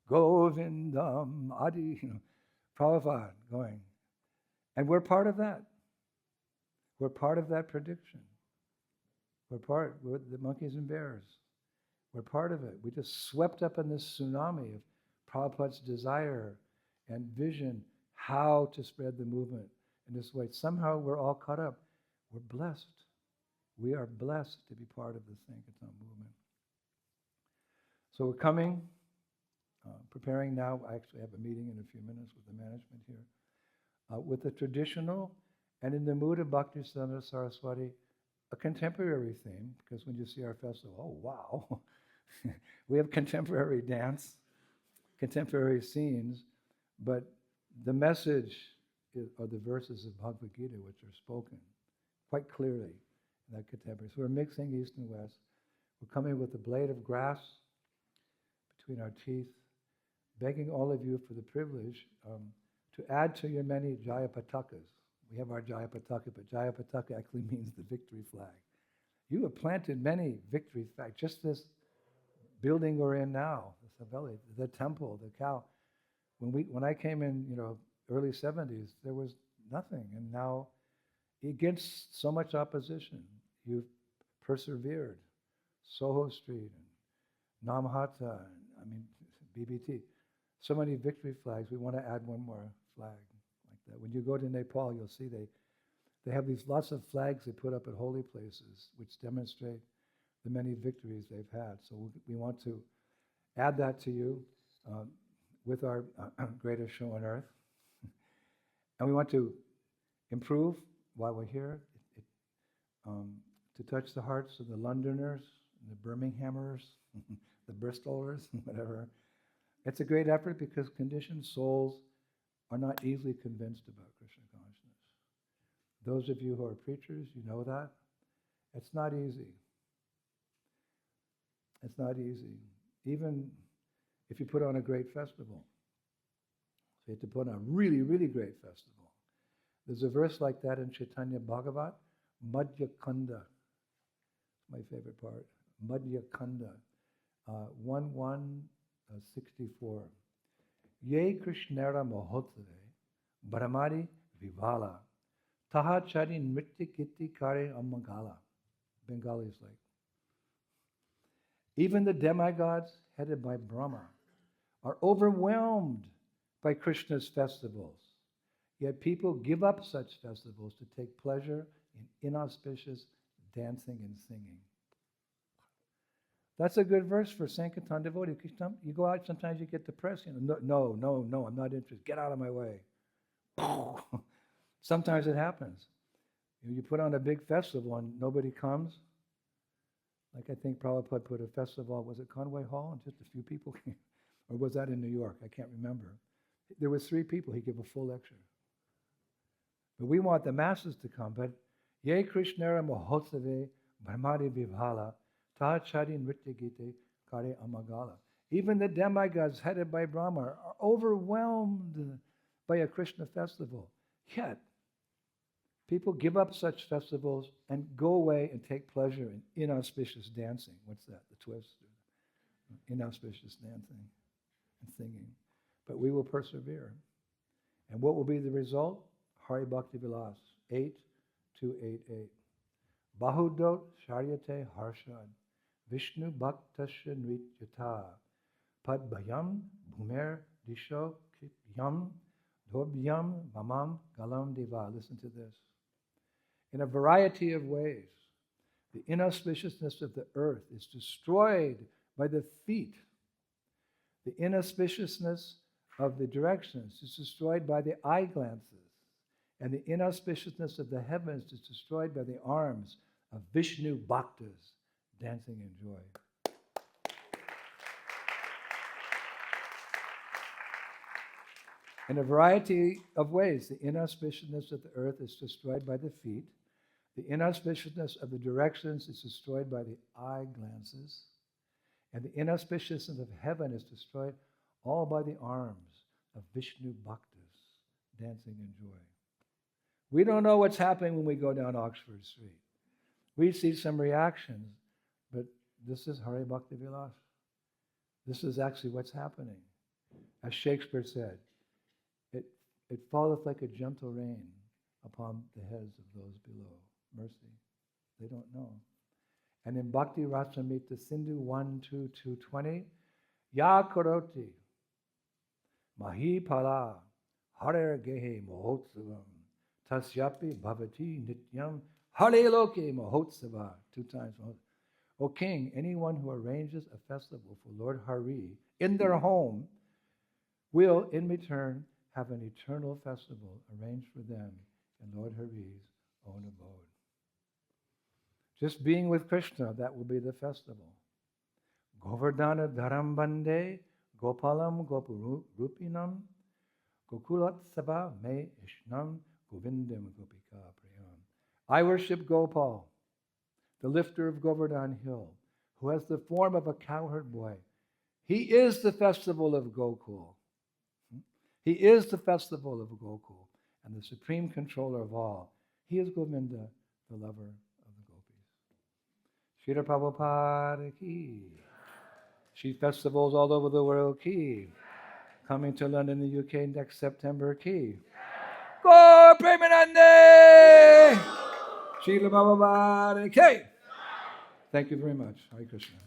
Govindam, Adi, Prabhupada going. And we're part of that. We're part of that prediction. We're the monkeys and bears. We're part of it. We just swept up in this tsunami of Prabhupada's desire and vision how to spread the movement in this way. Somehow we're all caught up. We're blessed. We are blessed to be part of the Sankirtan movement. So we're coming, preparing now. I actually have a meeting in a few minutes with the management here, with the traditional and in the mood of Bhakti Siddhanta Saraswati, a contemporary theme, because when you see our festival, oh wow, we have contemporary dance, contemporary scenes, but the message are the verses of Bhagavad Gita which are spoken quite clearly in that contemporary. So we're mixing East and West. We're coming with a blade of grass between our teeth, begging all of you for the privilege to add to your many Jaya Patakas. We have our Jaya Pataka, but Jaya Pataka actually means the victory flag. You have planted many victory flags. Just this building we're in now, the Saveli, the temple, the cow. When I came in, early 70s, there was nothing, and now against so much opposition, you've persevered. Soho Street, and Namhata, and, BBT. So many victory flags. We want to add one more flag like that. When you go to Nepal, you'll see they have these lots of flags they put up at holy places, which demonstrate the many victories they've had. So we want to add that to you with our greatest show on earth. And we want to improve while we're here, to touch the hearts of the Londoners, the Birminghamers, the Bristolers, whatever. It's a great effort because conditioned souls are not easily convinced about Krishna consciousness. Those of you who are preachers, you know that. It's not easy. It's not easy. Even if you put on a great festival. So you have to put on a really, really great festival. There's a verse like that in Chaitanya Bhagavat, Madhya Kanda. My favorite part. Madhya Kanda. 1:164. Ye Krishnara Mahotave, Brahmari Vivala, Taha Chari Nritya Kiti Kare Amangala. Bengali is like. Even the demigods headed by Brahma are overwhelmed by Krishna's festivals. Yet people give up such festivals to take pleasure in inauspicious dancing and singing. That's a good verse for Sankirtan devotee. You go out, sometimes you get depressed. No, I'm not interested. Get out of my way. Sometimes it happens. You put on a big festival and nobody comes. Like I think Prabhupada put a festival, was it Conway Hall, and just a few people came? Or was that in New York? I can't remember. There was 3 people. He gave a full lecture. But we want the masses to come. But Ye Krishnara Mahotsave Brahmadi Vibhala Ta Chadi Nritya Gite Kare Amagala. Even the demigods headed by Brahma are overwhelmed by a Krishna festival. Yet, people give up such festivals and go away and take pleasure in inauspicious dancing. What's that? The twist. Inauspicious dancing and singing. But we will persevere. And what will be the result? Hari Bhakti Vilas 8288. Bahudot Sharyate Harshad Vishnu Bhaktasya Nrityata Padbhayam Bhumer Disho Krityam Dobhyam Mamam Galam Deva. Listen to this. In a variety of ways, the inauspiciousness of the earth is destroyed by the feet. The inauspiciousness of the directions is destroyed by the eye glances. And the inauspiciousness of the heavens is destroyed by the arms of Vishnu Bhaktas dancing in joy. In a variety of ways, the inauspiciousness of the earth is destroyed by the feet. The inauspiciousness of the directions is destroyed by the eye glances. And the inauspiciousness of heaven is destroyed all by the arms of Vishnu Bhaktas dancing in joy. We don't know what's happening when we go down Oxford Street. We see some reactions, but this is Hari Bhakti Vilas. This is actually what's happening. As Shakespeare said, it falleth like a gentle rain upon the heads of those below. Mercy. They don't know. And in Bhakti Rasamrita Sindhu 1-2-220, Ya Karoti Mahi Pala Harer Gehe Mahotsavam Tasyapi Bhavati Nityam Hare Loke Mahotsava. 2 times. O King, anyone who arranges a festival for Lord Hari in their home will, in return, have an eternal festival arranged for them in Lord Hari's own abode. Just being with Krishna, that will be the festival. Govardhana Dharam Bande Gopalam Gopurupinam Gokulatsava Me Ishnam Govindam Gopika Priyam. I worship Gopal, the lifter of Govardhan Hill, who has the form of a cowherd boy. He is the festival of Gokul. He is the festival of Gokul and the supreme controller of all. He is Govinda, the lover of the gopis. Srila Prabhupada ki. She festivals all over the world ki. Coming to London, the UK next September ki. Go Premanande! Srila Prabhupada ki. Thank you very much. Hare Krishna.